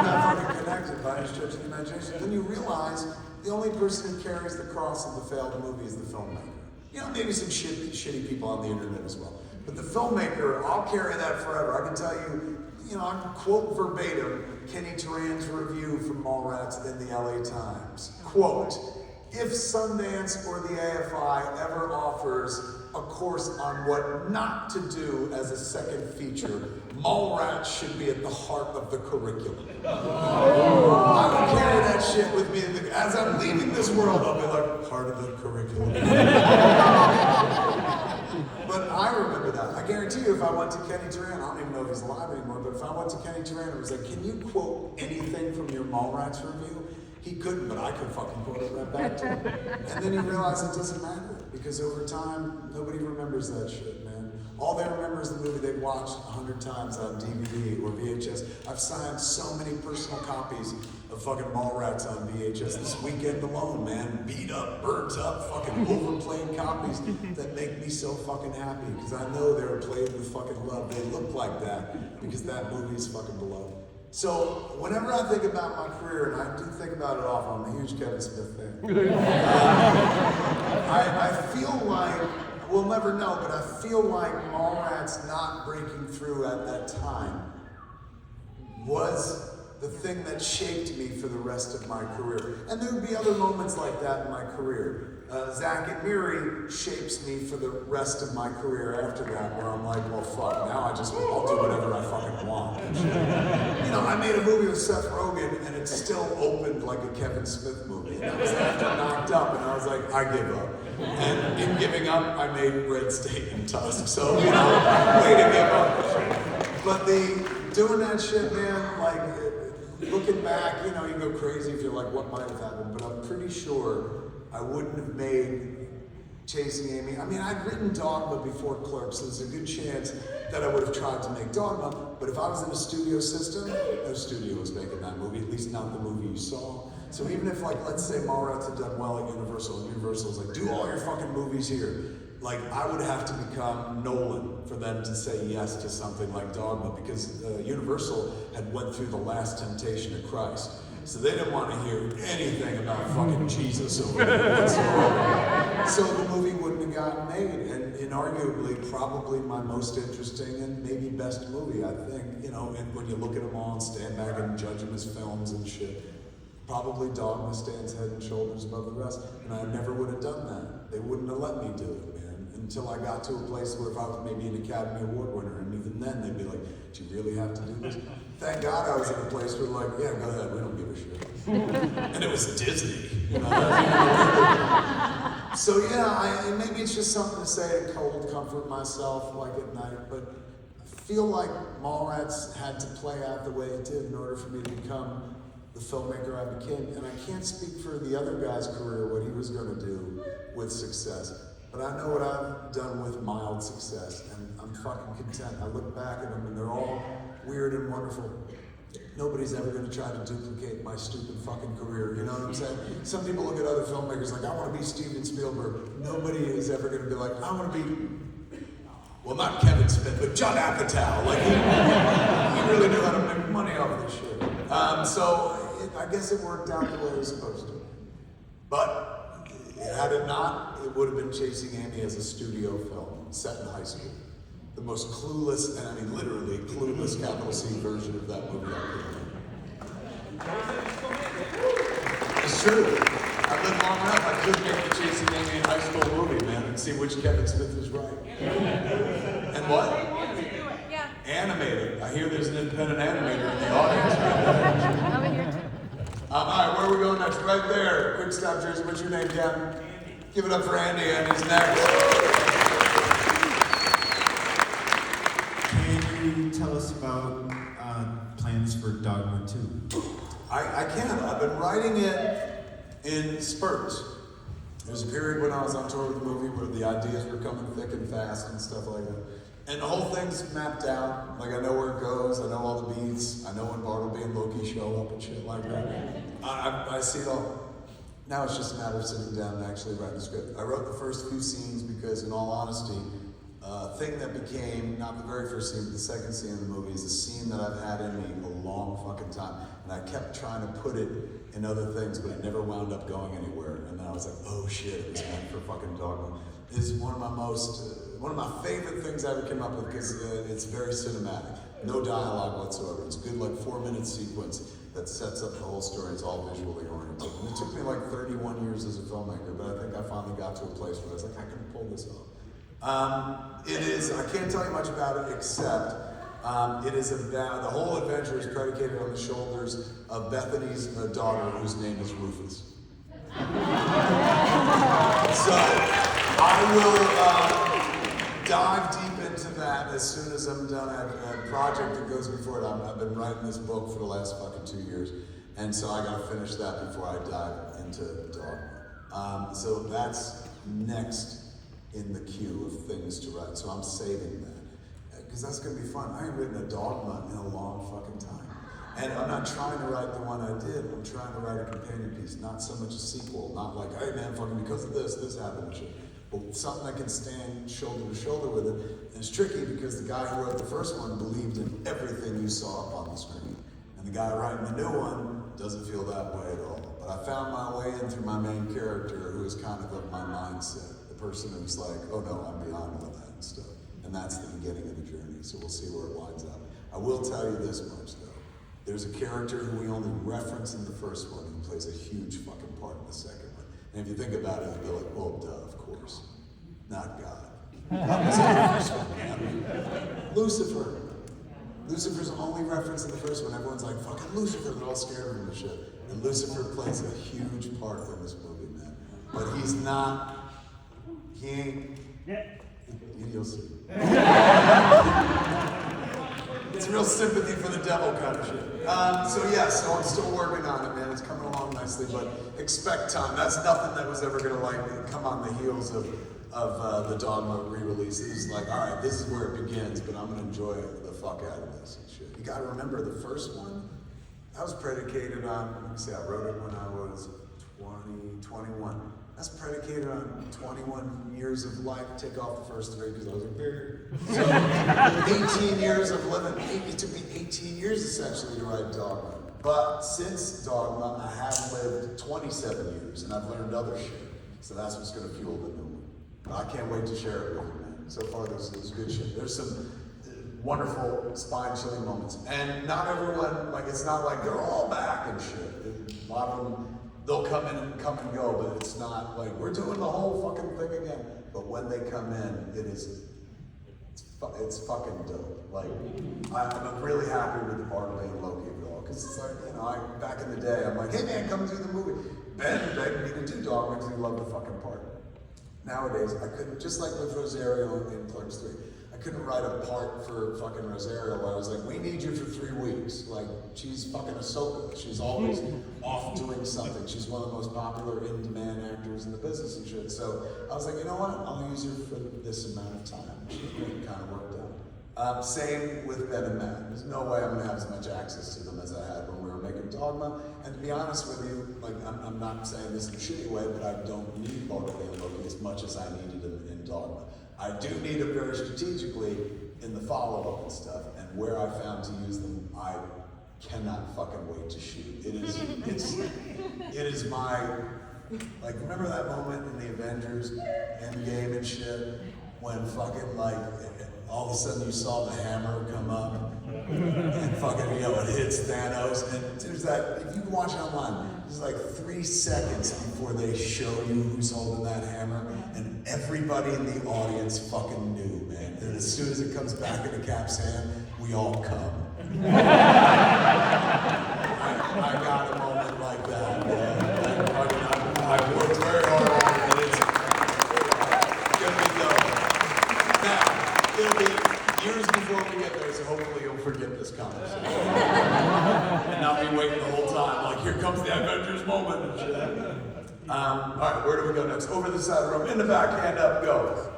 not fucking connected by any stretch of the imagination. Then you realize the only person who carries the cross of the failed movie is the filmmaker. You know, maybe some shitty people on the internet as well. But the filmmaker, I'll carry that forever. I can tell you, you know, I can quote verbatim Kenny Turan's review from Mallrats in the LA Times. Quote, if Sundance or the AFI ever offers a course on what not to do as a second feature, Mallrats should be at the heart of the curriculum. I will carry that shit with me as I'm leaving this world. I'll be like, part of the curriculum. But I remember that. I guarantee you, if I went to Kenny Turan, I don't even know if he's alive anymore, but if I went to Kenny Turan and was like, can you quote anything from your Mallrats review? He couldn't, but I could fucking quote it right back to him. And then he realized it doesn't matter, because over time, nobody remembers that shit, man. All they remember is the movie they've watched 100 times on DVD or VHS. I've signed so many personal copies of fucking Mallrats on VHS this weekend alone, man. Beat up, burnt up, fucking overplayed copies that make me so fucking happy because I know they were played with fucking love. They look like that because that movie is fucking beloved. So whenever I think about my career, and I do think about it often, I'm a huge Kevin Smith fan. I feel like, we'll never know, but I feel like Mallrats not breaking through at that time was the thing that shaped me for the rest of my career. And there would be other moments like that in my career. Zack and Miri shapes me for the rest of my career after that, where I'm like, well, fuck, now I'll do whatever I fucking want. You know, I made a movie with Seth Rogen, and it still opened like a Kevin Smith movie. And that was after Knocked Up, and I was like, I give up. And in giving up, I made Red State and Tusk. So, you know, way to give up. But doing that shit, man, like, looking back, you know, you go crazy if you're like, what might have happened? But I'm pretty sure I wouldn't have made Chasing Amy. I mean, I'd written Dogma before Clerks, so there's a good chance that I would have tried to make Dogma. But if I was in a studio system, no studio was making that movie, at least not the movie you saw. So even if, like, let's say Mallrats had done well at Universal, and Universal was like, do all your fucking movies here. Like, I would have to become Nolan for them to say yes to something like Dogma, because Universal had went through the Last Temptation of Christ. So they didn't want to hear anything about fucking Jesus over there whatsoever. So the movie wouldn't have gotten made, and inarguably, probably my most interesting and maybe best movie, I think. You know, and when you look at them all and stand back and judge them as films and shit, probably Dogma stands head and shoulders above the rest, and I never would have done that. They wouldn't have let me do it, man, until I got to a place where if I was maybe an Academy Award winner, and even then they'd be like, do you really have to do this? Thank God I was in a place where like, yeah, go ahead, we don't give a shit. And it was Disney, you know. So yeah, and maybe it's just something to say to cold comfort myself like at night, but I feel like Mallrats had to play out the way it did in order for me to become the filmmaker I became. And I can't speak for the other guy's career, what he was gonna do with success. But I know what I've done with mild success, and I'm fucking content. I look back at them and they're all weird and wonderful. Nobody's ever gonna try to duplicate my stupid fucking career, you know what I'm saying? Some people look at other filmmakers like, I wanna be Steven Spielberg. Nobody is ever gonna be like, I wanna be, well, not Kevin Smith, but Judd Apatow. Like, he really knew how to make money off of this shit. I guess it worked out the way it was supposed to. But had it not, it would have been Chasing Amy as a studio film set in high school. The most clueless, and I mean literally clueless capital C version of that movie I could make. It's true. I lived long enough, I could make the Chasing Amy high school movie, man, and see which Kevin Smith was right. And what? Yeah. Animated. I hear there's an independent animator in the audience right there. Over here too. All right, where are we going next? Right there. Quick stop, Jersey. What's your name, Ken? Andy. Give it up for Andy. Andy's next. Can you tell us about plans for Dogma 2? I can. I've been writing it in spurts. There's a period when I was on tour with the movie where the ideas were coming thick and fast and stuff like that. And the whole thing's mapped out. Like, I know where it goes, I know all the beats, I know when Bartleby and Loki show up and shit like that. I see it all. Now it's just a matter of sitting down and actually writing the script. I wrote the first few scenes because, in all honesty, thing that became, not the very first scene, but the second scene of the movie is a scene that I've had in me a long fucking time. And I kept trying to put it in other things, but it never wound up going anywhere. And then I was like, oh shit, it was meant for fucking Dogma. It's one of my favorite things I ever came up with because it's very cinematic. No dialogue whatsoever. It's a good, like, 4-minute sequence that sets up the whole story. It's all visually oriented. And it took me like 31 years as a filmmaker, but I think I finally got to a place where I was like, I can pull this off. It is, I can't tell you much about it except it is about, the whole adventure is predicated on the shoulders of Bethany's daughter, whose name is Rufus. So I will dive deep into that as soon as I'm done. I have a project that goes before it. I've been writing this book for the last fucking 2 years, and so I gotta finish that before I dive into Dogma. So that's next in the queue of things to write, so I'm saving that. Because that's gonna be fun. I ain't written a Dogma in a long fucking time. And I'm not trying to write the one I did, I'm trying to write a companion piece, not so much a sequel, not like, hey man, fucking because of this happened and shit. But something that can stand shoulder to shoulder with it. And it's tricky because the guy who wrote the first one believed in everything you saw up on the screen. And the guy writing the new one doesn't feel that way at all. But I found my way in through my main character who is kind of my mindset. The person who's like, oh no, I'm beyond all that and stuff. And that's the beginning of the journey, so we'll see where it winds up. I will tell you this much though. There's a character who we only reference in the first one who plays a huge fucking part in the second one. And if you think about it, you'll be like, well, duh, of course. Not God. God was in the first one, man. Lucifer. Lucifer's the only reference in the first one. Everyone's like, fucking Lucifer, they're all scared of him and shit. And Lucifer plays a huge part in this movie, man. But he's not, he ain't, you'll see. It's real sympathy for the devil kind of shit. So I'm still working on it, man. It's coming along nicely, but expect time. That's nothing that was ever gonna like come on the heels of the Dogma re-release. It was like, all right, this is where it begins, but I'm gonna enjoy the fuck out of this and shit. You gotta remember the first one, that was predicated on, let me see, I wrote it when I was 21. That's predicated on 21 years of life. Take off the first 3 because I was a bear. So 18 years of living. It took me 18 years essentially to write Dogma. But since Dogma, I have lived 27 years and I've learned other shit. So that's what's gonna fuel the new one. But I can't wait to share it with you, man. So far, there's good shit. There's some wonderful spine-chilling moments. And not everyone, like it's not like they're all back and shit. A lot of them, they'll come in and come and go, but it's not like we're doing the whole fucking thing again. But when they come in, it's fucking dope. Like, I'm really happy with the part of being Loki at all. Because it's like, back in the day, I'm like, hey man, come do the movie. Ben begged me to do Dogma because he loved the fucking part. Nowadays, I couldn't, just like with Rosario in Clerks 3, I couldn't write a part for fucking Rosario where I was like, we need you for 3 weeks. Like, she's fucking Ahsoka. She's always off doing something. She's one of the most popular in-demand actors in the business and shit. So I was like, you know what? I'll use her for this amount of time. It kind of worked out. Same with Ben and Matt. There's no way I'm gonna have as much access to them as I had when we were making Dogma. And to be honest with you, like, I'm not saying this in a shitty way, but I don't need Bartleby and Loki as much as I needed them in Dogma. I do need them very strategically in the follow-up and stuff, and where I found to use them, I cannot fucking wait to shoot. It is my, like, remember that moment in the Avengers Endgame and shit, when fucking, like, all of a sudden you saw the hammer come up, and fucking, it hits Thanos, and there's that, if you can watch it online, there's like 3 seconds before they show you who's holding that hammer, and everybody in the audience fucking knew, man. And as soon as it comes back into Cap's hand, we all come. I got a moment like that, man. I worked very hard on it, and it's gonna be dope. Now, it'll be years before we get there, so hopefully you'll forget this conversation. And not be waiting the whole time, like, here comes the Avengers moment and shit. All right, where do we go next? Over the side of the room, in the back, hand up, go.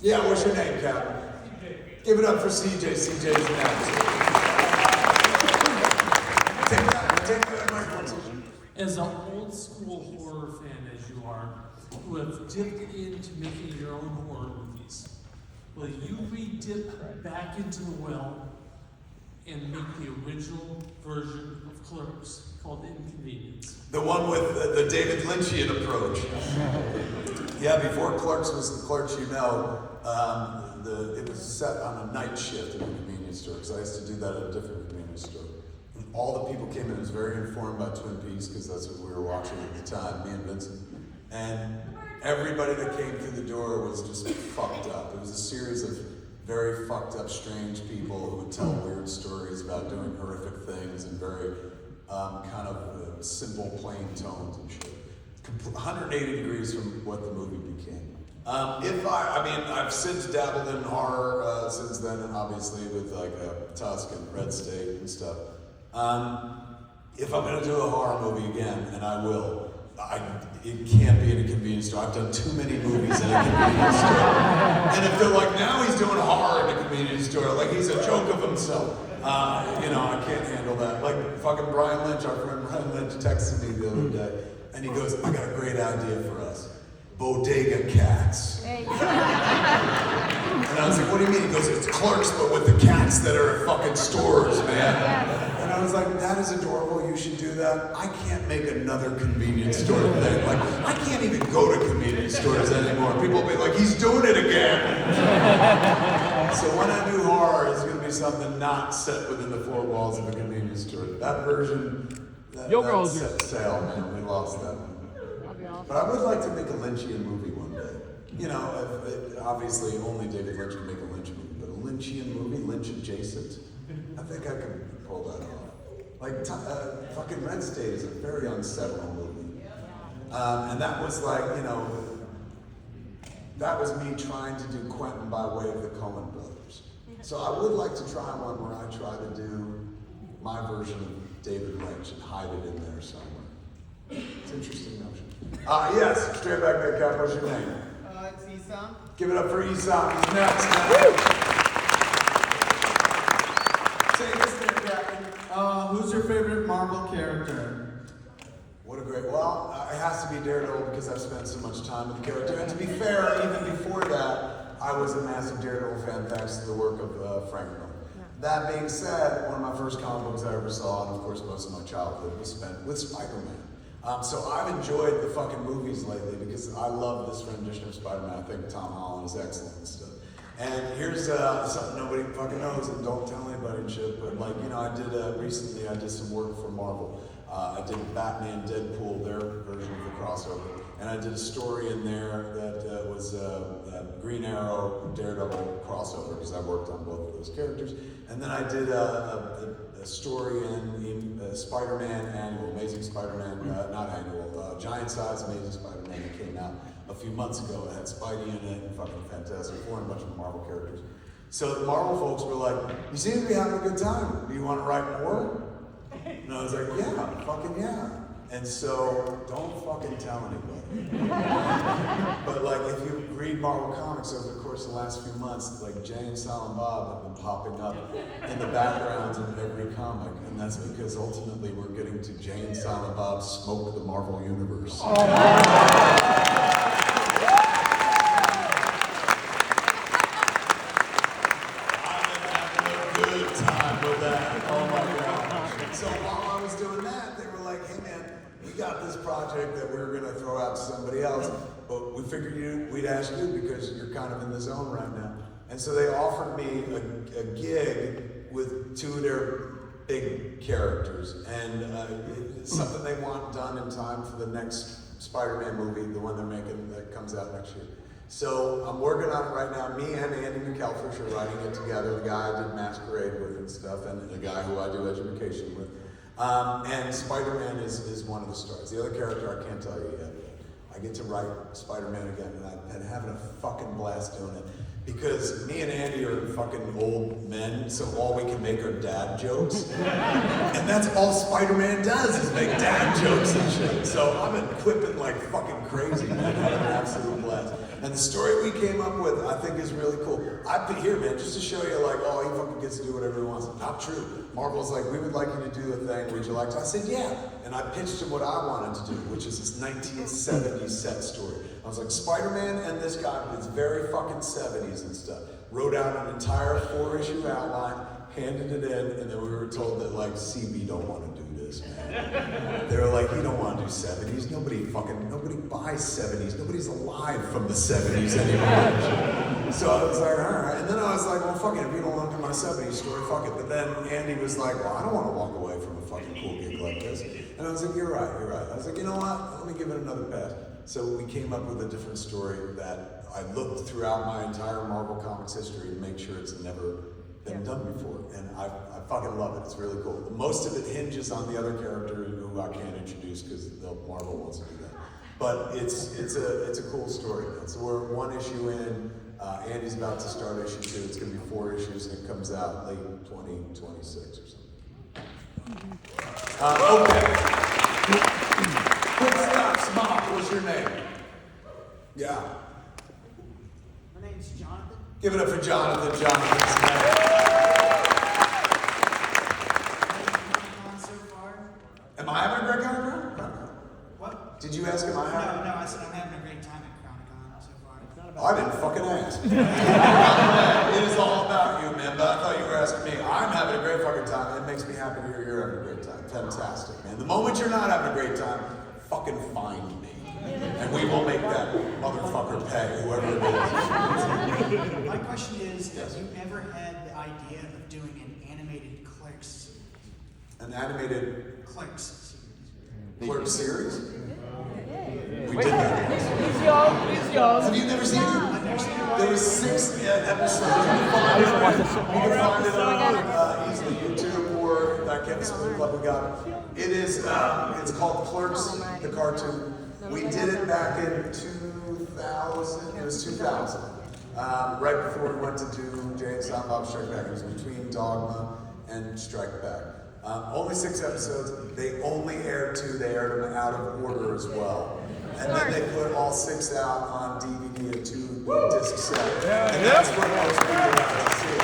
Yeah, what's your name, Cap? Give it up for CJ. CJ's next. Take that microphone. As an old school horror fan as you are, who have dipped into making your own horror movies, will you re-dip back into the well and make the original version of Clerks called Inconvenience? The one with the David Lynchian approach. Yeah, before Clerks was the Clerks, it was set on a night shift in a convenience store, because I used to do that at a different convenience store. And all the people came in, it was very informed by Twin Peaks, because that's what we were watching at the time, me and Vincent. And everybody that came through the door was just fucked up. It was a series of very fucked up, strange people who would tell weird stories about doing horrific things and very kind of simple, plain tones and shit. 180 degrees from what the movie became. I've since dabbled in horror since then, and obviously with like Tusk and Red State and stuff. If I'm gonna do a horror movie again, and I will, it can't be in a convenience store. I've done too many movies in a convenience store. And if they're like, now he's doing horror in a convenience store, like he's a joke of himself. I can't handle that. Like fucking Brian Lynch, our friend Brian Lynch texted me the other day, and he goes, I got a great idea for us. Bodega Cats. And I was like, what do you mean? He goes, it's Clerks, but with the cats that are at fucking stores, man. And I was like, that is adorable, you should do that. I can't make another convenience store thing. Like, I can't even go to convenience stores anymore. People will be like, he's doing it again. So when I do horror, it's gonna be something not set within the four walls of a convenience store. That version, that set sail, man, we lost that one. But I would like to make a Lynchian movie one day. Obviously only David Lynch can make a Lynch movie, but a Lynchian movie, Lynch adjacent, I think I could pull that off. Like, fucking Red State is a very unsettling movie. And that was like, that was me trying to do Quentin by way of the Coen brothers. So I would like to try one where I try to do my version of David Lynch and hide it in there somewhere. It's an interesting notion. Yes, straight back there, Cap, what's your name? It's Esam. Give it up for Esam, he's next, man. Say this there, Captain. Who's your favorite Marvel character? What a great, well, it has to be Daredevil because I've spent so much time with the character. And to be fair, even before that, I was a massive Daredevil fan thanks to the work of Frank Miller. That being said, one of my first comic books I ever saw, and of course most of my childhood, was spent with Spider-Man. So I've enjoyed the fucking movies lately because I love this rendition of Spider-Man. I think Tom Holland is excellent and stuff. And here's something nobody fucking knows, and don't tell anybody and shit, but like, recently I did some work for Marvel. I did Batman, Deadpool, their version of the crossover. And I did a story in there that was Green Arrow, Daredevil crossover, because I worked on both of those characters. And then I did a story in Spider-Man Annual, Amazing Spider-Man, not Annual, Giant Size Amazing Spider-Man that came out a few months ago. It had Spidey in it and fucking Fantastic Four and a bunch of Marvel characters. So the Marvel folks were like, you seem to be having a good time. Do you want to write more? And I was like, yeah, fucking yeah. And so, don't fucking tell anybody. But like, if you read Marvel Comics over the course of the last few months, like Jay and Silent Bob have been popping up in the backgrounds of every comic. And that's because ultimately we're getting to Jay and Silent Bob smoke the Marvel Universe. That we were going to throw out to somebody else, but we figured we'd ask you because you're kind of in the zone right now. And so they offered me a gig with two of their big characters, and it's something they want done in time for the next Spider-Man movie, the one they're making that comes out next year. So I'm working on it right now. Me and Andy McElfresh are writing it together, the guy I did Masquerade with and stuff, and the guy who I do Education with. And Spider-Man is one of the stars. The other character I can't tell you yet. I get to write Spider-Man again, and I've been having a fucking blast doing it. Because me and Andy are fucking old men, so all we can make are dad jokes. And that's all Spider-Man does, is make dad jokes and shit. So I'm equipping like fucking crazy, man. Having an absolute blast. And the story we came up with, I think, is really cool. Here, man, just to show you, like, oh, he fucking gets to do whatever he wants. Not true. Marvel's like, we would like you to do a thing. Would you like to? I said, yeah. And I pitched him what I wanted to do, which is this 1970s set story. I was like, Spider-Man and this guy, it's very fucking 70s and stuff. Wrote out an entire 4-issue outline, handed it in, and then we were told that, like, CB don't want to do this, man. They were like, you don't want to do 70s. Nobody buys 70s. Nobody's alive from the 70s anymore. So I was like, all right. And then I was like, well, fuck it. If you don't want to do my 70s story, fuck it. But then Andy was like, well, I don't want to walk away from a fucking cool gig like this. And I was like, you're right. I was like, you know what? Let me give it another pass. So we came up with a different story that I looked throughout my entire Marvel Comics history to make sure it's never been done before. And I fucking love it. It's really cool. Most of it hinges on the other character who I can't introduce because Marvel wants to do that. But it's a cool story. So we're one issue in. Andy's about to start issue 2. It's going to be 4 issues, and it comes out late 2026 or something. Okay. Good stuff. Smock, what's your name? Yeah. My name's Jonathan. Give it up for Jonathan. Jonathan's name. So far. Am I having a great time? What? Did you ask him? I having? No, I said I'm having a great time at ChronicCon so far. I didn't fucking ask. It is all about you, man. But I thought you were asking me. I'm having a great fucking time. It makes me happy to hear you're having a great time. Fantastic, man. The moment you're not having a great time, fucking find me, and we will make that motherfucker pay, whoever it is. My question is, Yes. have you ever had the idea of doing an animated Clerks? An animated Clerks Clerk series? We Wait, did that. he's young, he's young. Have you never seen it? There was 6 episodes. You can find it on easily YouTube or that Kevin Smith Club we got. It is, it's called Clerks, the cartoon. We did it back in 2000, it was 2000. Right before we went to do Jay and Silent Bob Strike Back. It was between Dogma and Strike Back. Only 6 episodes. They only aired 2. They aired them out of order as well. And then they put all 6 out on DVD and 2 disc set. And that's what most people have to see.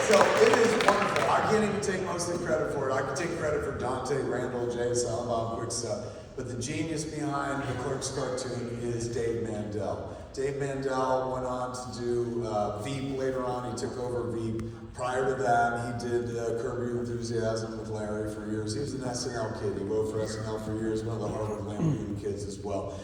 So it is wonderful. I can't even take most of the credit for it. I can take credit for Dante, Randall, Jay, Silent Bob, quick stuff. But the genius behind the Clerks cartoon is Dave Mandel. Dave Mandel went on to do Veep later on. He took over Veep. Prior to that, he did Curb Your Enthusiasm with Larry for years. He was an SNL kid. He wrote for SNL for years, one of the Harvard Lampoon kids as well.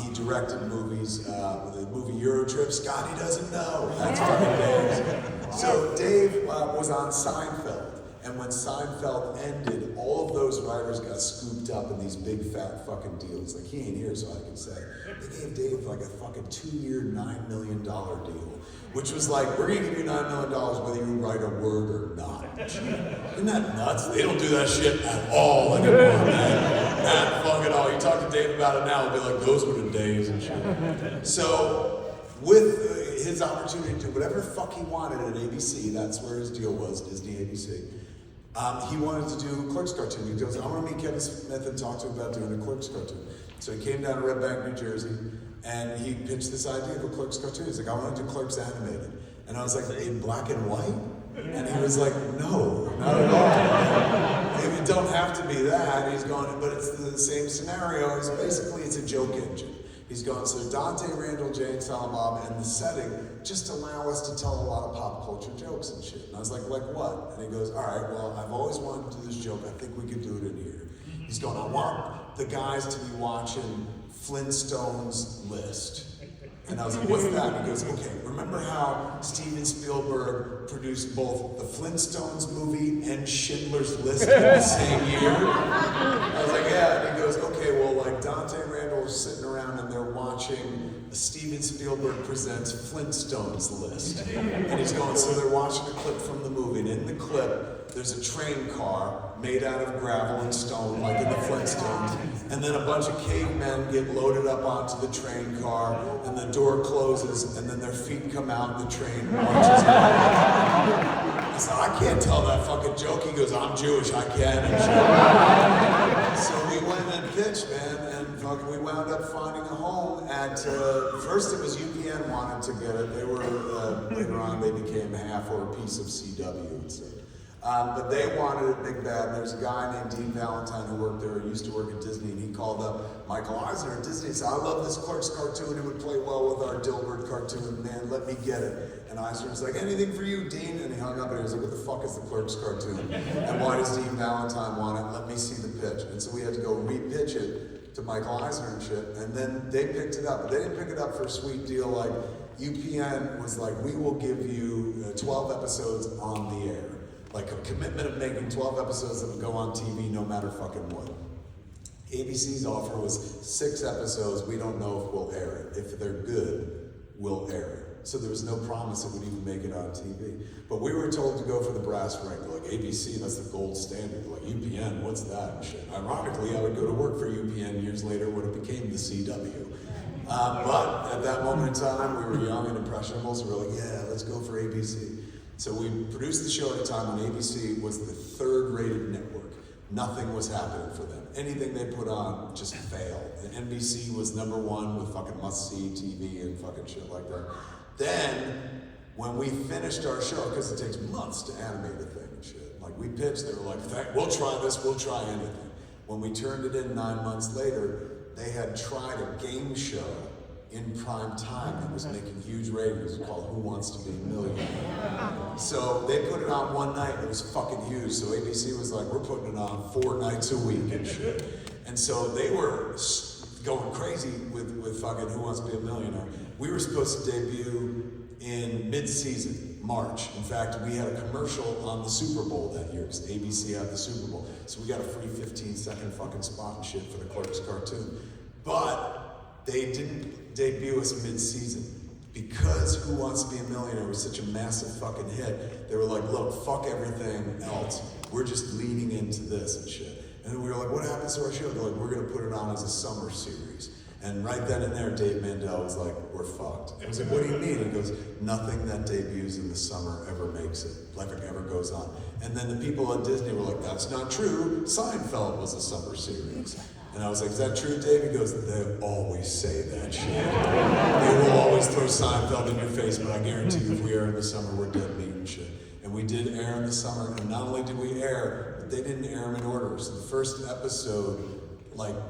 He directed movies, the movie Eurotrip. Scotty doesn't know. That's fucking Dave. So Dave was on Seinfeld. And when Seinfeld ended, all of those writers got scooped up in these big fat fucking deals. Like, he ain't here, so I can say. They gave Dave like a fucking 2-year, $9 million deal. Which was like, we're gonna give you $9 million whether you write a word or not. Isn't that nuts? They don't do that shit at all anymore, man. Not fucking all. You talk to Dave about it now, it'll be like, those were the days and shit. So, with his opportunity to do whatever the fuck he wanted at ABC, that's where his deal was, Disney ABC. He wanted to do a Clerks cartoon. He goes, I want to meet Kevin Smith and talk to him about doing a Clerks cartoon. So he came down to Red Bank, New Jersey, and he pitched this idea of a Clerks cartoon. He's like, I want to do Clerks animated. And I was like, in black and white? And he was like, no, not at all. It don't have to be that. He's going, but it's the same scenario. It's basically, it's a joke engine. He's going, so Dante, Randall, Jay, and Silent Bob, and the setting just allow us to tell a lot of pop culture jokes and shit. And I was like what? And he goes, all right, well, I've always wanted to do this joke. I think we could do it in here. He's going, I want the guys to be watching Flintstones List. And I was like, what's that? And he goes, okay, remember how Steven Spielberg produced both the Flintstones movie and Schindler's List in the same year? I was like, yeah. And he goes, okay, well, like Dante and Randall are sitting around and they're watching Steven Spielberg presents Flintstones List. And he's going, so they're watching a clip from the movie, and in the clip, there's a train car made out of gravel and stone, like in the Flintstones. And then a bunch of cavemen get loaded up onto the train car, and the door closes, and then their feet come out, and the train marches on. I said, I can't tell that fucking joke. He goes, I'm Jewish, I can. And so we went and pitched, man, and fucking we wound up finding a home at, first it was UPN wanted to get it. They were, later on they became half or a piece of CW. So. But they wanted it big bad. There's a guy named Dean Valentine who worked there, used to work at Disney, and he called up Michael Eisner at Disney and said, I love this Clerks cartoon, it would play well with our Dilbert cartoon, man, let me get it. And Eisner was like, anything for you, Dean? And he hung up and he was like, what the fuck is the Clerks cartoon? And why does Dean Valentine want it? Let me see the pitch. And so we had to go re-pitch it to Michael Eisner and shit, and then they picked it up. But they didn't pick it up for a sweet deal like UPN was like, we will give you 12 episodes on the air. Like a commitment of making 12 episodes that would go on TV no matter fucking what. ABC's offer was 6 episodes, we don't know if we'll air it. If they're good, we'll air it. So there was no promise it would even make it on TV. But we were told to go for the brass ring. Like ABC, that's the gold standard. Like UPN, what's that and shit. Ironically, I would go to work for UPN years later when it became the CW. But at that moment in time, we were young and impressionable, so we were like, yeah, let's go for ABC. So we produced the show at a time when ABC was the 3rd rated network. Nothing was happening for them. Anything they put on just failed. And NBC was #1 with fucking must-see TV and fucking shit like that. Then, when we finished our show, because it takes months to animate a thing and shit, like we pitched, they were like, we'll try this, we'll try anything. When we turned it in 9 months later, they had tried a game show in prime time that was making huge ratings called Who Wants to Be a Millionaire? So they put it on one night, it was fucking huge. So ABC was like, we're putting it on 4 nights a week and shit. And so they were going crazy with fucking Who Wants to Be a Millionaire. We were supposed to debut in mid-season, March. In fact, we had a commercial on the Super Bowl that year, because ABC had the Super Bowl. So we got a free 15-second fucking spot and shit for the Clerks cartoon. But they didn't debut us mid-season. Because Who Wants to Be a Millionaire was such a massive fucking hit, they were like, look, fuck everything else. We're just leaning into this and shit. And then we were like, what happens to our show? They're like, we're gonna put it on as a summer series. And right then and there, Dave Mandel was like, we're fucked. I was like, what do you mean? He goes, nothing that debuts in the summer ever makes it, like it ever goes on. And then the people at Disney were like, that's not true. Seinfeld was a summer series. And I was like, is that true, Dave? He goes, they always say that shit. They will always throw Seinfeld in your face, but I guarantee you if we air in the summer, we're dead meat and shit. And we did air in the summer, and not only did we air, but they didn't air them in order. So the first episode,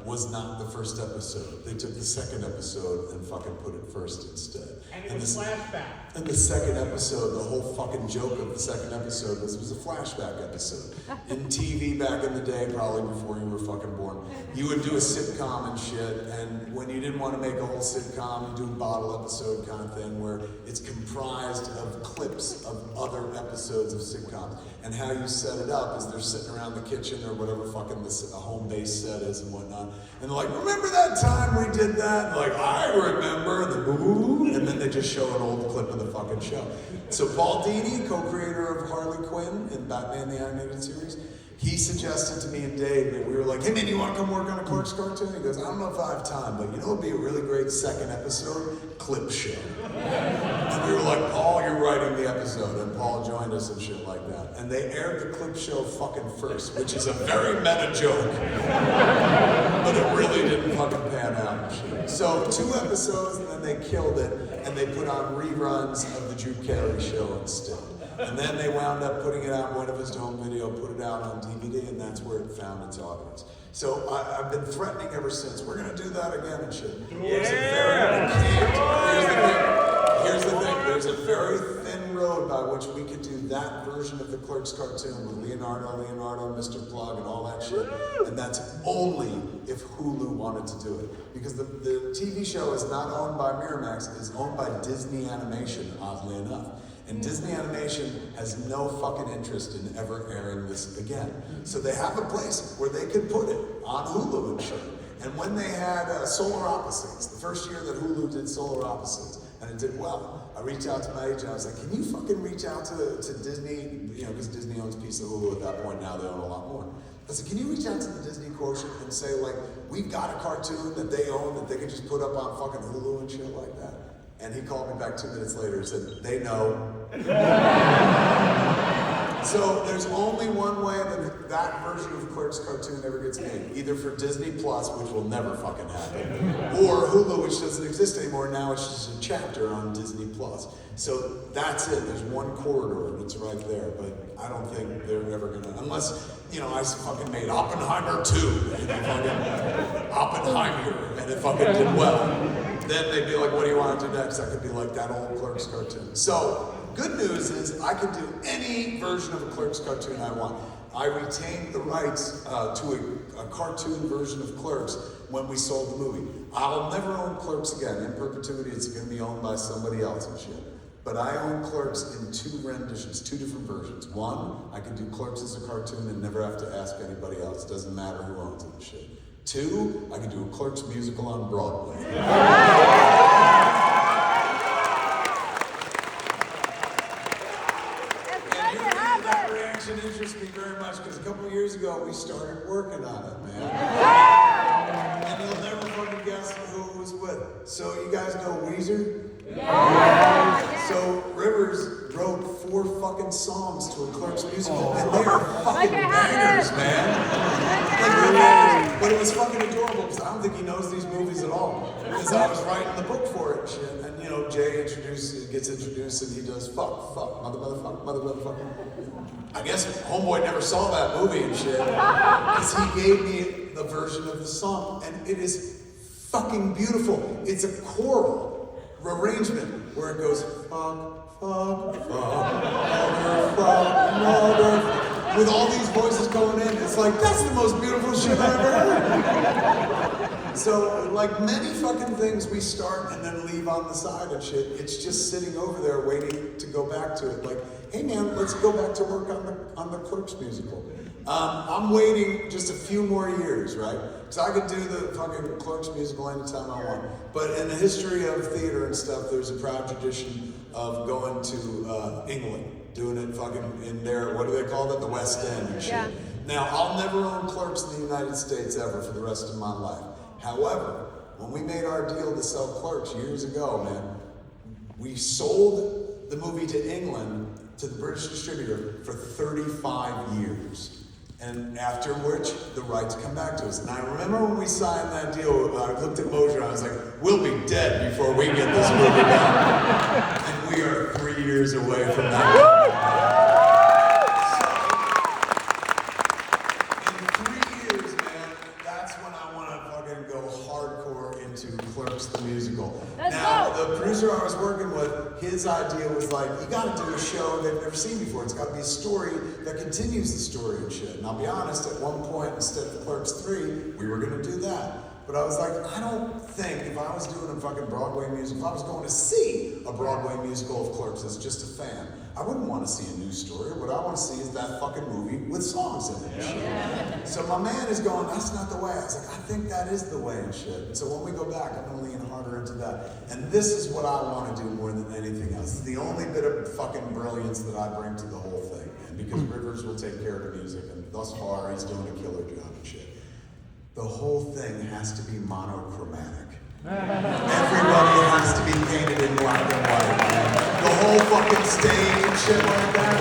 was not the first episode. They took the second episode and fucking put it first instead. And it was flashback. And the second episode, the whole fucking joke of the second episode was it was a flashback episode. In TV back in the day, probably before you were fucking born, you would do a sitcom and shit, and when you didn't want to make a whole sitcom, you do a bottle episode kind of thing where it's comprised of clips of other episodes of sitcoms. And how you set it up is they're sitting around the kitchen or whatever fucking the home base set is and whatnot. And they're like, remember that time we did that? And like, I remember, and and then they just show an old clip of the fucking show. So Paul Dini, co-creator of Harley Quinn and Batman the Animated Series, he suggested to me and Dave that we were like, hey man, you want to come work on a Clerks cartoon? He goes, I don't know if I have time, but you know it'd be a really great second episode? Clip show. And we were like, Paul, you're writing the episode, and Paul joined us and shit like that. And they aired the clip show fucking first, which is a very meta joke. But it really didn't fucking pan out and shit. So 2 episodes, and then they killed it, and they put on reruns of the Drew Carey show instead. And then they wound up putting it out, Buena Vista Home Video, put it out on DVD, and that's where it found its audience. So I've been threatening ever since, we're gonna do that again and shit. Here's the thing, there's a very thin road by which we could do that version of the Clerks cartoon with Leonardo, Mr. Plug, and all that shit. And that's only if Hulu wanted to do it. Because the TV show is not owned by Miramax, it's owned by Disney Animation, oddly enough. And Disney Animation has no fucking interest in ever airing this again. So they have a place where they could put it on Hulu and shit. And when they had Solar Opposites, the first year that Hulu did Solar Opposites, and it did well, I reached out to my agent, I was like, can you fucking reach out to Disney, because Disney owns a piece of Hulu at that point, now they own a lot more. I said, can you reach out to the Disney quotient and say, like, we've got a cartoon that they own that they could just put up on fucking Hulu and shit like that? And he called me back 2 minutes later and said, they know. So there's only one way that version of Clerks cartoon ever gets made. Either for Disney Plus, which will never fucking happen, or Hulu, which doesn't exist anymore. Now it's just a chapter on Disney Plus. So that's it. There's one corridor and it's right there. But I don't think they're ever gonna, unless, I fucking made Oppenheimer 2, and Oppenheimer, and it fucking did well. Then they'd be like, what do you want to do next? That could be like that old Clerks cartoon. So, good news is I can do any version of a Clerks cartoon I want. I retained the rights to a cartoon version of Clerks when we sold the movie. I'll never own Clerks again. In perpetuity, it's going to be owned by somebody else and shit. But I own Clerks in 2 renditions, 2 different versions. One, I can do Clerks as a cartoon and never have to ask anybody else. Doesn't matter who owns it and shit. 2, I can do a Clerks musical on Broadway. That reaction interests me very much because a couple of years ago we started working on it, man. And you'll never fucking guess who it was with. So you guys know Weezer? Yeah. So Rivers wrote 4 fucking songs to a Clerks musical, and they are fucking bangers, man. But it was fucking adorable because I don't think he knows these movies at all. Because I was writing the book for it and shit. And you know, Jay gets introduced and he does fuck, motherfucker. I guess Homeboy never saw that movie and shit. Because he gave me the version of the song and it is fucking beautiful. It's a choral arrangement where it goes fuck, mother, with all these voices going in. It's like, that's the most beautiful shit I've ever heard. So, like many fucking things we start and then leave on the side and shit, it's just sitting over there waiting to go back to it. Like, hey man, let's go back to work on the Clerks musical. I'm waiting just a few more years, right? So I could do the fucking Clerks musical anytime I want. But in the history of theater and stuff, there's a proud tradition of going to England, doing it fucking in their, what do they call it? The West End and shit. Yeah. Now, I'll never own Clerks in the United States ever for the rest of my life. However, when we made our deal to sell Clerks years ago, man, we sold the movie to England, to the British distributor, for 35 years. And after which, the rights come back to us. And I remember when we signed that deal, I looked at Mosier and I was like, we'll be dead before we get this movie done. And we are 3 years away from that. So, in 3 years, man, that's when I want to fucking go hardcore into Clerks the musical. Now, the producer I was working with, his idea was like, you gotta do a show they've never seen before. It's gotta be a story that continues the story and shit. And I'll be honest, at one point, instead of Clerks 3, we were gonna do that. But I was like, I don't think if I was doing a fucking Broadway musical, if I was going to see a Broadway musical of Clerks as just a fan, I wouldn't want to see a new story. What I want to see is that fucking movie with songs in it and shit. So my man is going, that's not the way. I was like, I think that is the way and shit. And so when we go back, I'm going to lean harder into that. And this is what I want to do more than anything else. It's the only bit of fucking brilliance that I bring to the whole thing, man. Because Rivers will take care of the music, and thus far, he's doing a killer job and shit. The whole thing has to be monochromatic. Everybody has to be painted in black and white. The whole fucking stage and shit like that.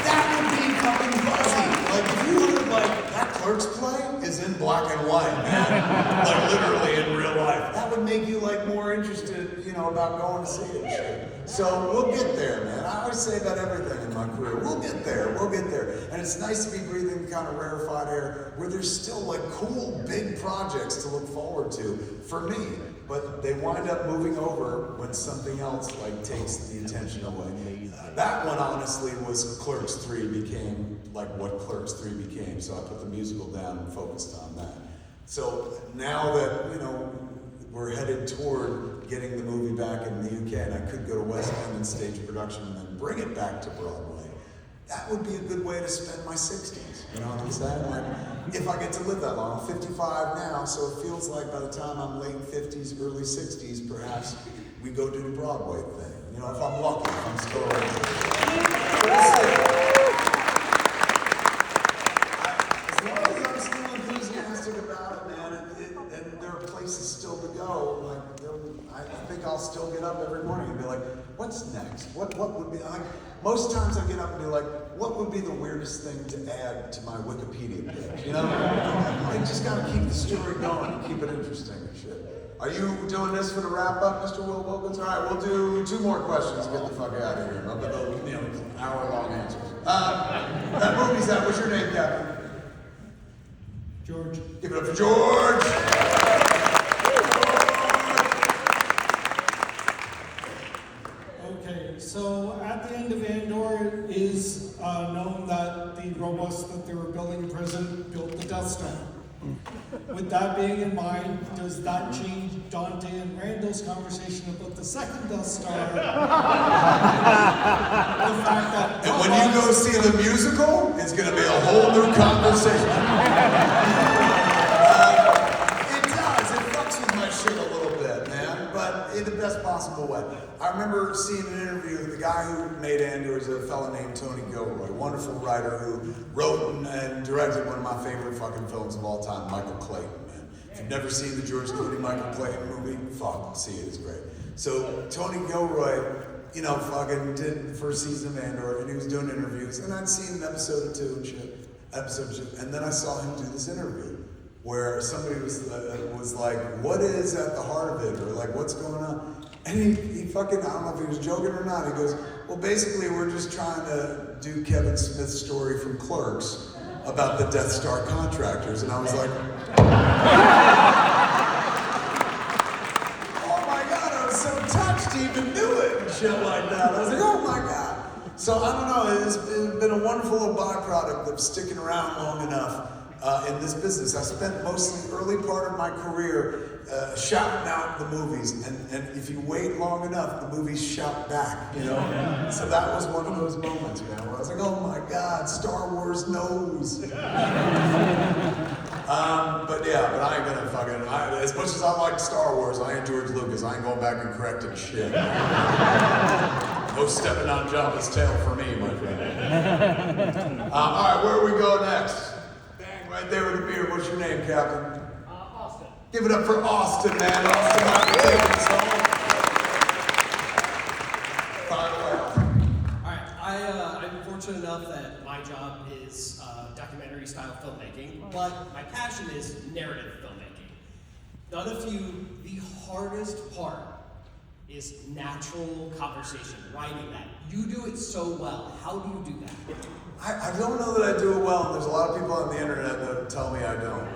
That would be fucking fuzzy. Like if you heard like that Clerks play is in black and white, man. Like literally in real life. That would make you like more interested, you know, about going to see it and shit. So we'll get there, man. I always say about everything in my career. We'll get there. We'll get there. And it's nice to be breathing kind of rarefied air where there's still like cool big projects to look forward to for me. But they wind up moving over when something else like takes the attention away. That one honestly was Clerks 3 became like what Clerks 3 became. So I put the musical down and focused on that. So now that, you know, we're headed toward getting the movie back in the UK and I could go to West End and stage production and then bring it back to Broadway, that would be a good way to spend my 60s. You know what I'm saying? Like, if I get to live that long. I'm 55 now, so it feels like by the time I'm late 50s, early 60s, perhaps we go do the Broadway thing. You know, if I'm lucky, if I'm still around. As long as I'm still enthusiastic about it, man, and there are places still to go, like, I think I'll still get up every morning and be like, what's next? What would be, like, most times I get up and be like, what would be the weirdest thing to add to my Wikipedia page? You know? I just gotta keep the story going and keep it interesting and shit. Are you doing this for the wrap up, Mr. Will Wilkins? All right, we'll do 2 more questions and get the fuck out of here. Up at the, you know, hour-long answers. That movie's that. What's your name, Captain? George. Give it up for George! Okay, so at the end of Andor, it is known that the robots that they were building in prison built the Death Star. With that being in mind, does that change Dante and Randall's conversation about the second Death Star? The fact that And when you go see the musical, it's gonna be a whole new conversation. It does, it fucks with my shit a little bit, man, but in the best possible way. I remember seeing an interview, the guy who made Andor is a fellow named Tony Gilroy, wonderful writer who wrote and directed one of my favorite fucking films of all time, Michael Clayton, man. If you've never seen the George Clooney Michael Clayton movie, fuck, see it, it's great. So Tony Gilroy, you know, fucking did the first season of Andor, and he was doing interviews, and I'd seen an episode or 2 and shit, and then I saw him do this interview. where somebody was like, what is at the heart of it, or like, what's going on? And he fucking, I don't know if he was joking or not, he goes, well, basically we're just trying to do Kevin Smith's story from Clerks about the Death Star contractors. And I was like, oh my God, I was so touched he even knew it and shit like that. I was like, oh my God. So I don't know, it's been a wonderful byproduct of sticking around long enough in this business. I spent mostly early part of my career shouting out the movies, and if you wait long enough, the movies shout back, you know? So that was one of those moments, man, where I was like, oh my God, Star Wars knows. But I ain't gonna fucking, as much as I like Star Wars, I ain't George Lucas, I ain't going back and correcting shit. No stepping on Jabba's tail for me, my friend. All right, where do we go next? Bang, right there with the beard. What's your name, Captain? Austin. Give it up for Austin, man. Austin, I'm taking us home. Fire away, Austin. All right, I'm fortunate enough that my job is documentary style filmmaking, but my passion is narrative filmmaking. None of you, the hardest part is natural conversation, writing that. You do it so well. How do you do that? I don't know that I do it well, and there's a lot of people on the internet that tell me I don't.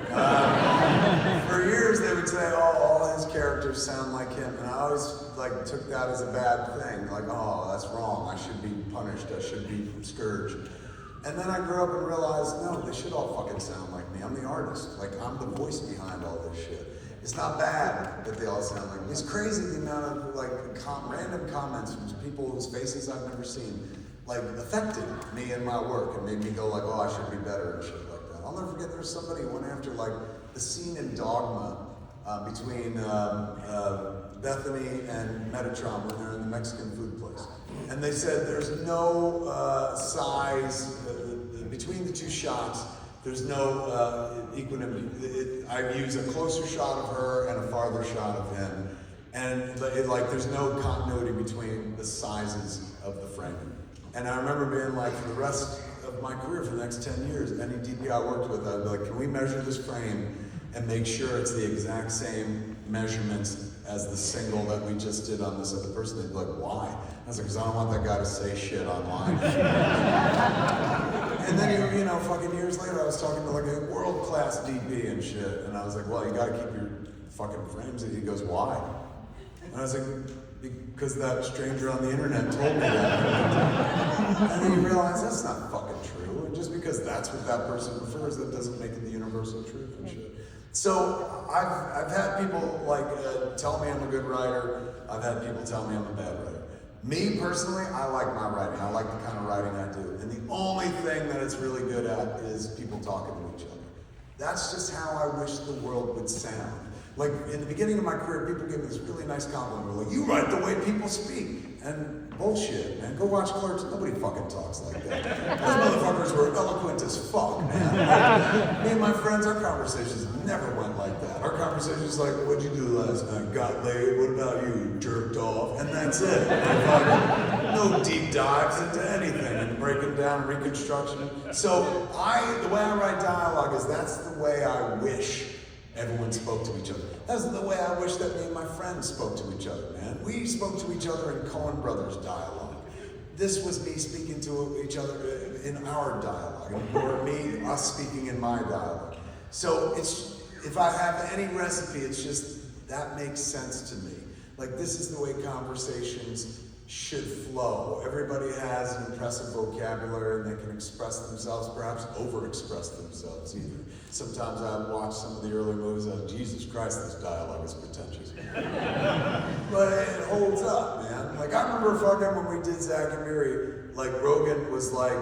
For years they would say, oh, all his characters sound like him, and I always like took that as a bad thing, like, oh, that's wrong, I should be punished, I should be scourged. And then I grew up and realized, no, they should all fucking sound like me. I'm the artist, like I'm the voice behind all this shit. It's not bad that they all sound like me. It's crazy the amount of like random comments from people whose faces I've never seen, like affected me and my work and made me go like, oh, I should be better and shit like that. I'll never forget there was somebody who went after like the scene in Dogma between Bethany and Metatron when they're in the Mexican food place. And they said there's no size between the two shots. There's no equanimity. I use a closer shot of her and a farther shot of him. And there's no continuity between the sizes of the framing. And I remember being like, for the rest of my career, for the next 10 years, any DP I worked with, I'd be like, can we measure this frame and make sure it's the exact same measurements as the single that we just did on this other person? They'd be like, why? I was like, because I don't want that guy to say shit online. And then, you know, fucking years later, I was talking to like a world-class DP and shit, and I was like, well, you gotta keep your fucking frames. And he goes, why? And I was like, because that stranger on the internet told me that. And then you realize that's not fucking true. And just because that's what that person prefers, that doesn't make it the universal truth and shit. So I've had people like tell me I'm a good writer. I've had people tell me I'm a bad writer. Me personally, I like my writing. I like the kind of writing I do. And the only thing that it's really good at is people talking to each other. That's just how I wish the world would sound. Like in the beginning of my career, people gave me this really nice compliment. They're like, you write the way people speak. And bullshit, man. Go watch Clerks. Nobody fucking talks like that. Those motherfuckers were eloquent as fuck, man. Like, me and my friends, our conversations never went like that. Our conversations like, what'd you do last night? Got laid. What about you? Jerked off. And that's it. No deep dives into anything and breaking down reconstruction. So the way I write dialogue is that's the way I wish everyone spoke to each other. That's the way I wish that me and my friends spoke to each other, man. We spoke to each other in Coen Brothers dialogue. This was me speaking to each other in our dialogue, or us speaking in my dialogue. So if I have any recipe, it's just, that makes sense to me. Like, this is the way conversations should flow. Everybody has an impressive vocabulary and they can express themselves, perhaps over-express themselves either. Sometimes I watch some of the early movies and Jesus Christ, this dialogue is pretentious. But it holds up, man. Like, I remember fucking when we did Zack and Miri, like Rogan was like,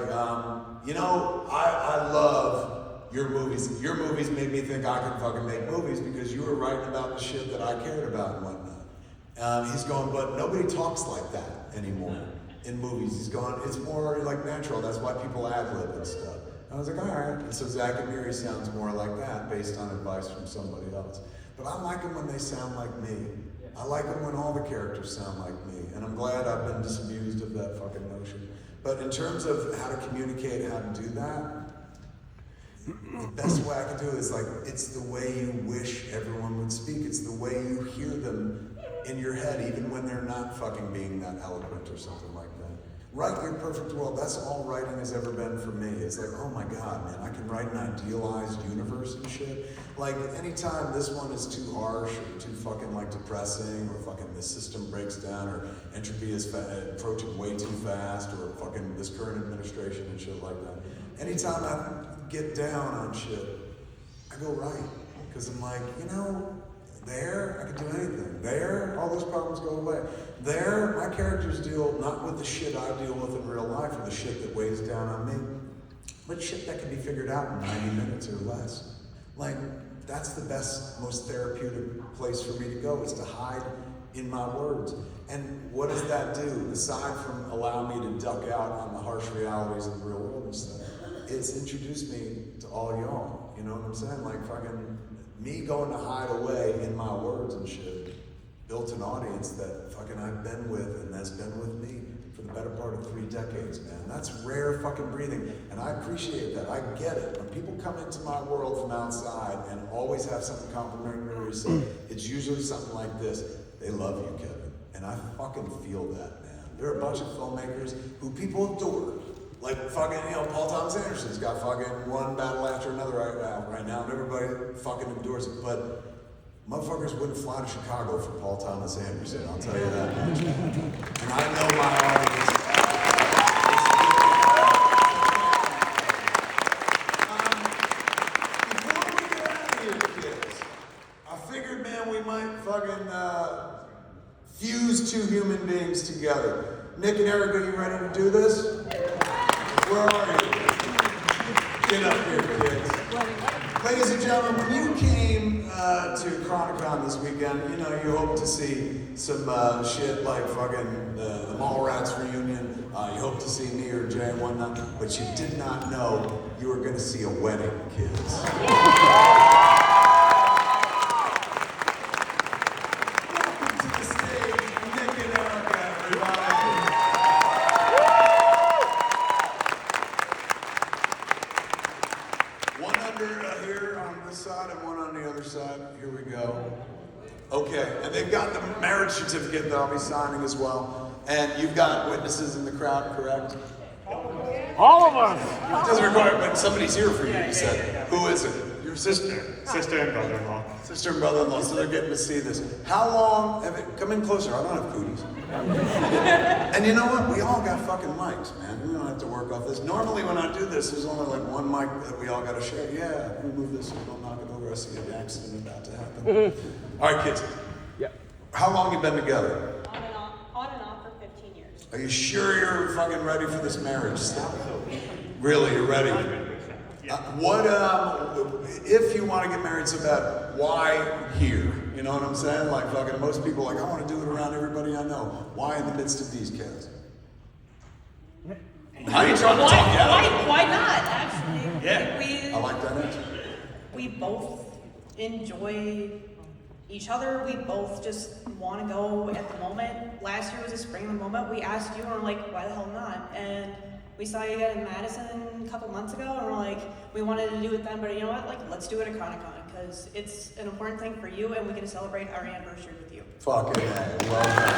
you know, I love your movies. Your movies made me think I can fucking make movies because you were writing about the shit that I cared about and whatnot. He's going, but nobody talks like that anymore in movies. He's going, it's more like natural. That's why people ad-lib and stuff. And I was like, all right. And so Zack and Miri sounds more like that based on advice from somebody else. But I like them when they sound like me. I like them when all the characters sound like me. And I'm glad I've been disabused of that fucking notion. But in terms of how to communicate, how to do that, the best way I can do it is like, it's the way you wish everyone would speak. It's the way you hear them in your head, even when they're not fucking being that eloquent or something like that. Write your perfect world. That's all writing has ever been for me. It's like, oh my God, man, I can write an idealized universe and shit. Like, anytime this one is too harsh or too fucking like depressing, or fucking the system breaks down, or entropy is approaching way too fast, or fucking this current administration and shit like that. Anytime I get down on shit, I go right. Because I'm like, you know, there, I can do anything. There, all those problems go away. There, my characters deal not with the shit I deal with in real life, or the shit that weighs down on me, but shit that can be figured out in 90 minutes or less. Like, that's the best, most therapeutic place for me to go, is to hide in my words. And what does that do? Aside from allow me to duck out on the harsh realities of the real world and stuff, it's introduced me to all y'all. You know what I'm saying? Like, fucking me going to hide away in my words and shit built an audience that fucking I've been with and has been with me for the better part of 3 decades, man. That's rare fucking breathing, and I appreciate that. I get it. When people come into my world from outside and always have something complimentary to say, it's usually something like this: they love you, Kevin. And I fucking feel that, man. There are a bunch of filmmakers who people adore. Like fucking, you know, Paul Thomas Anderson's got fucking one battle after another right now, and everybody fucking endures it. But motherfuckers wouldn't fly to Chicago for Paul Thomas Anderson, I'll tell you that much. And I know my audience. Before we get out of here, kids, I figured, man, we might fucking fuse 2 human beings together. Nick and Erica, you ready to do this? Where are you? Get up here, kids. Ladies and gentlemen, when you came to Chronicon this weekend, you know, you hope to see some shit like fucking the Mallrats reunion. You hope to see me or Jay and whatnot, but you did not know you were going to see a wedding, kids. Welcome to the stage, Nick and Erica, everybody. One under here on this side and one on the other side. Here we go. Okay, and they've got the marriage certificate that I'll be signing as well. And you've got witnesses in the crowd, correct? All of us! It doesn't require, but somebody's here for you, you said. Who is it? Your sister? Sister and brother-in-law. Sister and brother-in-law, so they're getting to see this. How long have it, come in closer, I don't have cooties. And you know what, we all got fucking mics, man. We don't have to work off this. Normally when I do this, there's only like one mic that we all gotta share. Yeah, let me move this so we don't knock it over. I see an accident about to happen. All right, kids. Yeah. How long you been together? On and off for 15 years. Are you sure you're fucking ready for this marriage stuff? Really, you're ready? If you want to get married so bad, why here? You know what I'm saying? Like fucking most people are like, I want to do it around everybody I know. Why in the midst of these cats? How are you trying to talk you out of it? Why not, actually? Yeah, I like that answer. We both enjoy each other. We both just want to go at the moment. Last year was a spring of the moment. We asked you and we're like, why the hell not? And we saw you in Madison a couple months ago and we're like, we wanted to do it then, but you know what? Like, let's do it at Chronicon because it's an important thing for you and we get to celebrate our anniversary with you. Fucking A, well done.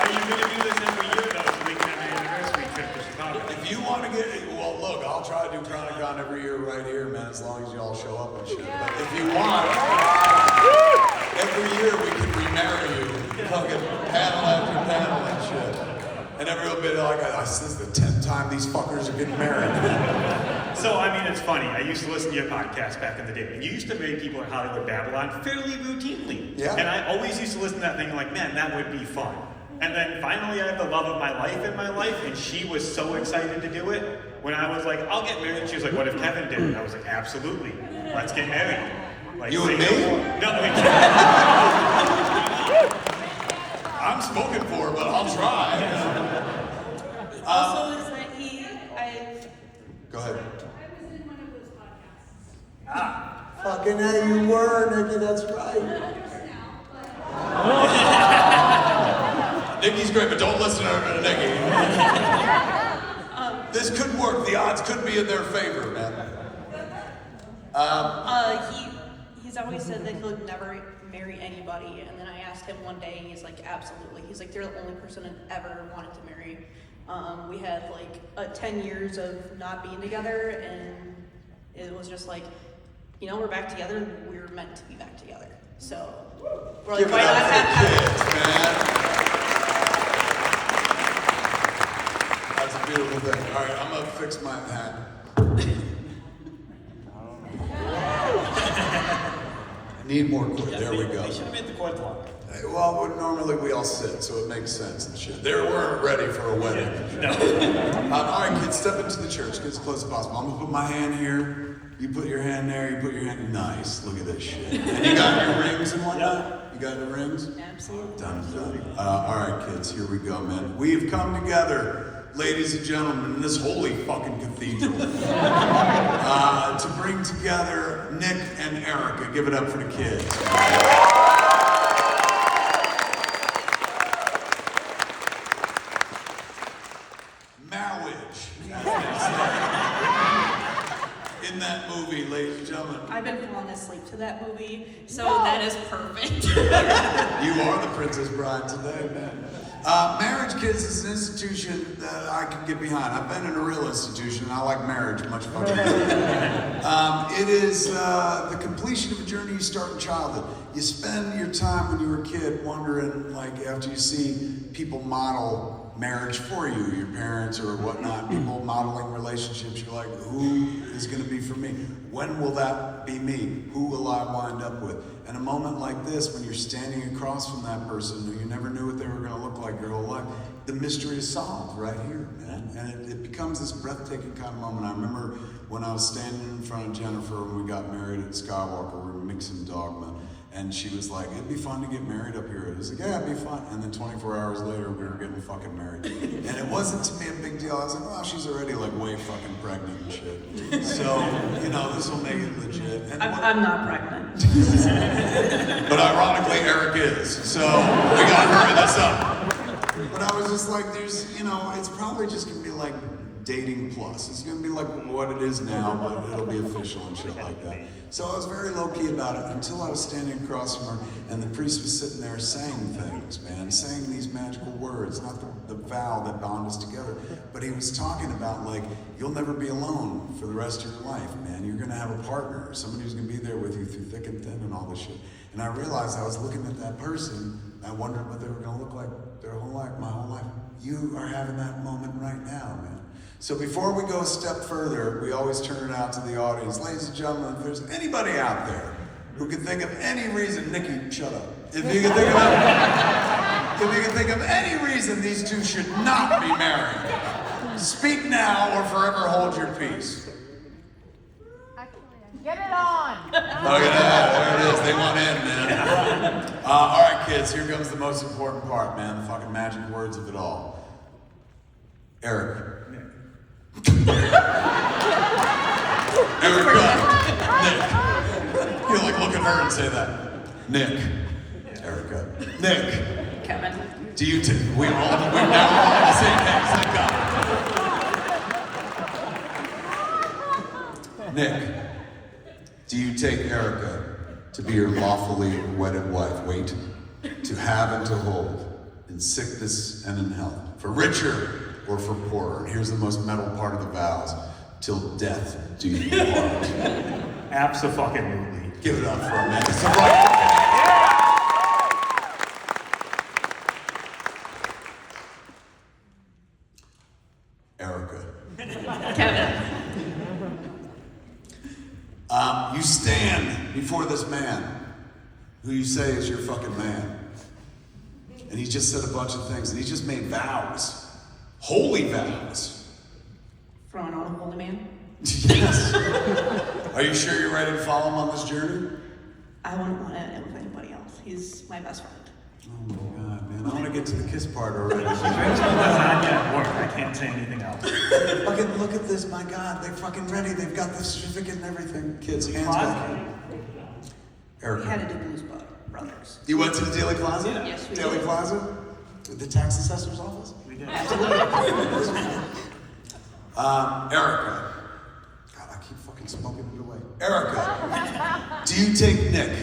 Are you gonna do this every year though, so we can have an anniversary trip to Chicago? If you want to get, well, look, I'll try to do Chronicon every year right here, man, as long as you all show up and shit. But if you want, every year we can remarry you, fucking panel after panel and shit. And everyone will be like, this is the 10th time these fuckers are getting married. So, I mean, it's funny. I used to listen to your podcast back in the day, and you used to marry people at Hollywood Babylon fairly routinely. Yeah. And I always used to listen to that thing like, man, that would be fun. And then finally I had the love of my life in my life, and she was so excited to do it. When I was like, I'll get married, she was like, what if Kevin did it? I was like, absolutely. Let's get married. Like, You and say me? no more. No, I mean, I'm smoking for it, but I'll try. Also, is that Go ahead. Fucking A, you were, Nikki, that's right. Nikki's great, but don't listen to Nikki. This could work. The odds could be in their favor, man. He's always said that he'll never marry anybody, and then I asked him one day, and he's like, absolutely. He's like, they're the only person I've ever wanted to marry. We had like 10 years of not being together, and it was just like, you know, we're back together, and we were meant to be back together. So we're like, Give why it up not for the have kids, man. That's a beautiful thing. All right, I'm gonna fix my hat. I need more cord. There we go. They should have made the cord long. Well, normally we all sit, so it makes sense and shit. They weren't ready for a wedding. No. All right, kids, step into the church. Get as close as possible. I'm gonna put my hand here. You put your hand there. You put your hand. Nice. Look at this shit. And you got your rings and whatnot. You got your rings. Absolutely. Done. All right, kids. Here we go, man. We have come together, ladies and gentlemen, in this holy fucking cathedral, to bring together Nick and Erica. Give it up for the kids. Marriage. In that movie, ladies and gentlemen. I've been falling asleep to that movie, so that is perfect. You are the Princess Bride today, man. Marriage, kids, is an institution that I can get behind. I've been in a real institution, and I like marriage much fucking better. It is the completion of a journey you start in childhood. You spend your time when you were a kid wondering, like, after you see people model marriage for you, your parents or whatnot, people modeling relationships, you're like, who is gonna be for me? When will that be me? Who will I wind up with? And a moment like this, when you're standing across from that person who you never knew what they were gonna look like your whole life, the mystery is solved right here, man. And it becomes this breathtaking kind of moment. I remember when I was standing in front of Jennifer when we got married at Skywalker, we were mixing Dogma. And she was like, it'd be fun to get married up here. I was like, yeah, it'd be fun. And then 24 hours later, we were getting fucking married. And it wasn't to me a big deal. I was like, well, she's already like way fucking pregnant and shit. So, you know, this will make it legit. And I'm not pregnant. but ironically, Eric is. So we gotta hurry this up. But I was just like, there's, you know, it's probably just gonna be like dating plus. It's gonna be like what it is now, but it'll be official and shit like that. So I was very low-key about it until I was standing across from her and the priest was sitting there saying things, man, saying these magical words, not the vow that bound us together, but he was talking about like, you'll never be alone for the rest of your life, man. You're gonna have a partner, somebody who's gonna be there with you through thick and thin and all this shit. And I realized I was looking at that person, I wondered what they were gonna look like their whole life, my whole life. You are having that moment right now, man. So before we go a step further, we always turn it out to the audience. Ladies and gentlemen, if there's anybody out there who can think of any reason, Nikki, shut up. If you can think of any reason these two should not be married, speak now or forever hold your peace. Get it on! Look at that, there it is, they want in, man. All right, kids, here comes the most important part, man, the fucking magic words of it all. Eric. Erica. Nick. You like look at her and say that. Nick. Erica. Nick. Kevin. Do you take? We're now all on the same page. Thank God. Nick. Do you take Erica to be your lawfully wedded wife? Wait. To have and to hold in sickness and in health, for richer or for poorer. And here's the most metal part of the vows. Till death do you part. Abso-fucking-lutely. Give it up for a minute. It's the right. Erica. Kevin. You stand before this man who you say is your fucking man. And he just said a bunch of things, and he just made vows. Holy vows. From an holy man. Yes. Are you sure you're ready to follow him on this journey? I wouldn't want to end with anybody else. He's my best friend. Oh my God, man. I want to get to the kiss part already. Does not yet work. I can't say anything else. Fucking look at this, my God. They're fucking ready. They've got the certificate and everything. Kids, hands back. Erica. We had to do Blues Brothers. You went to the Daily Plaza? Yes, we Daily did. Plaza? The tax assessor's office? We did. Absolutely. Erica. God, I keep fucking smoking it away. Erica, do you take Nick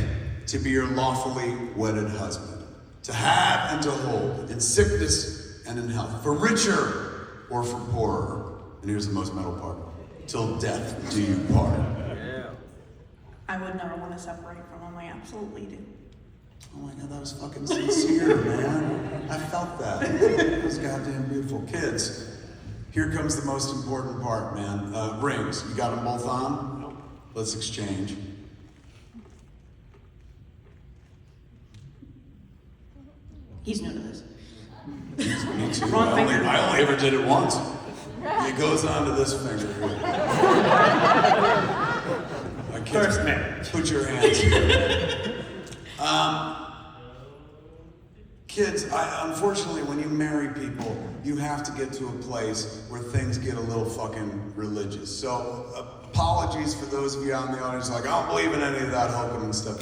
to be your lawfully wedded husband, to have and to hold, in sickness and in health, for richer or for poorer? And here's the most metal part. Till death do you part. I would never want to separate from him. I absolutely do. Oh my God, that was fucking sincere, man. I felt that. It was goddamn beautiful. Kids, here comes the most important part, man. Rings. You got them both on? Let's exchange. He's new to this. Me too. Wrong finger. I only ever did it once. It goes onto this finger here. First man. Put your hands here. Kids, unfortunately, when you marry people, you have to get to a place where things get a little fucking religious. So, apologies for those of you out in the audience like, I don't believe in any of that hokum and stuff.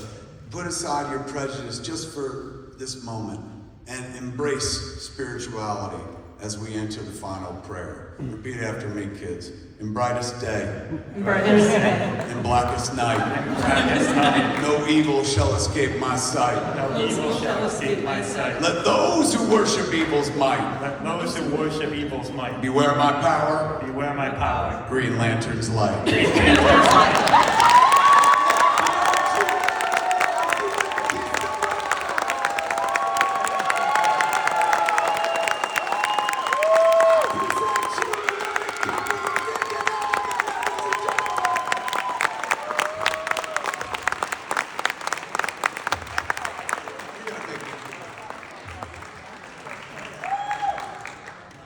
Put aside your prejudice just for this moment and embrace spirituality as we enter the final prayer. Repeat after me, kids. In brightest day. In brightest day. In blackest night. No evil shall escape my sight. No evil shall escape my sight. Let those who worship evil's might. Let those who worship evil's might. Beware my power. Beware my power. Green Lantern's light.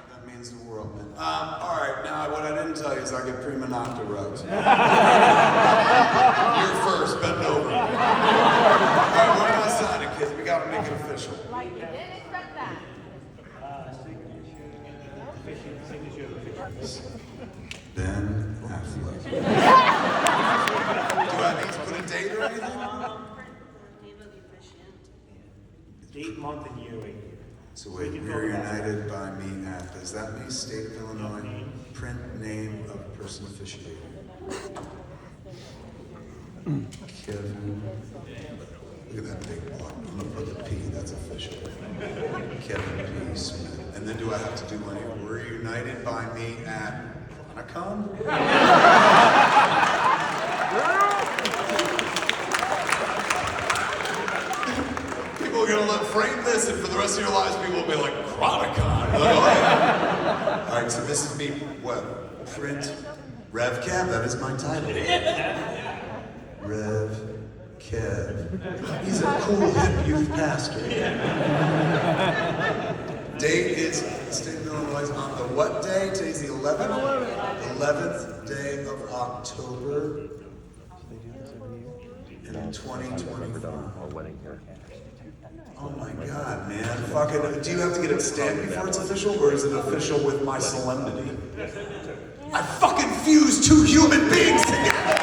That means the world, man. All right, now what I didn't tell you is I get prima nocta rugs. You're first, bend over. All right, we're not signing, kids. We gotta make it official. Like you didn't expect that. Ben Affleck. Do I need to put a date or anything? Date, month, and year. So wait, we're united by me at, does that mean state of Illinois? Print name of person officiating. Kevin. Look at that big block. I'm gonna put the P, that's official. Kevin P. Smith. And then do I have to do any, we're united by me at Hanukkah? People are gonna frame this, and for the rest of your lives, people will be like, Chronicon. All right, so this is me, what? Print Rev Kev, that is my title. Rev Kev. He's a cool, hip youth pastor. Date is state of Illinois on the what day? Today's the 11th? 11th day of October in 2024. Oh my God, man. Fucking, do you have to get it stamped before it's official, or is it official with my solemnity? I fucking fused two human beings together!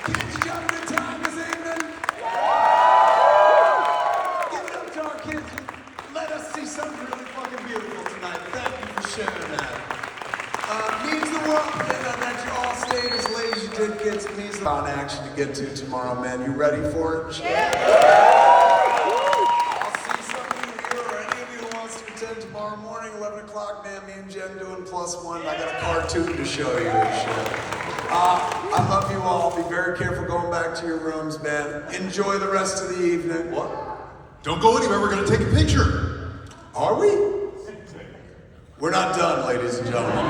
Kids, did you have a good time this evening? Give it up to our kids. Let us see something really fucking beautiful tonight. Thank you for sharing that. Means the world that you all stayed as late as you did, kids. It means the on action to get to tomorrow, man. You ready for it? Yeah. I'll see some of you here, or any of you who wants to attend tomorrow morning, 11 o'clock, man. Me and Jen doing +1. I got a cartoon to show you and shit. I love you all. Be very careful going back to your rooms, man. Enjoy the rest of the evening. What? Don't go anywhere, we're gonna take a picture. Are we? We're not done, ladies and gentlemen.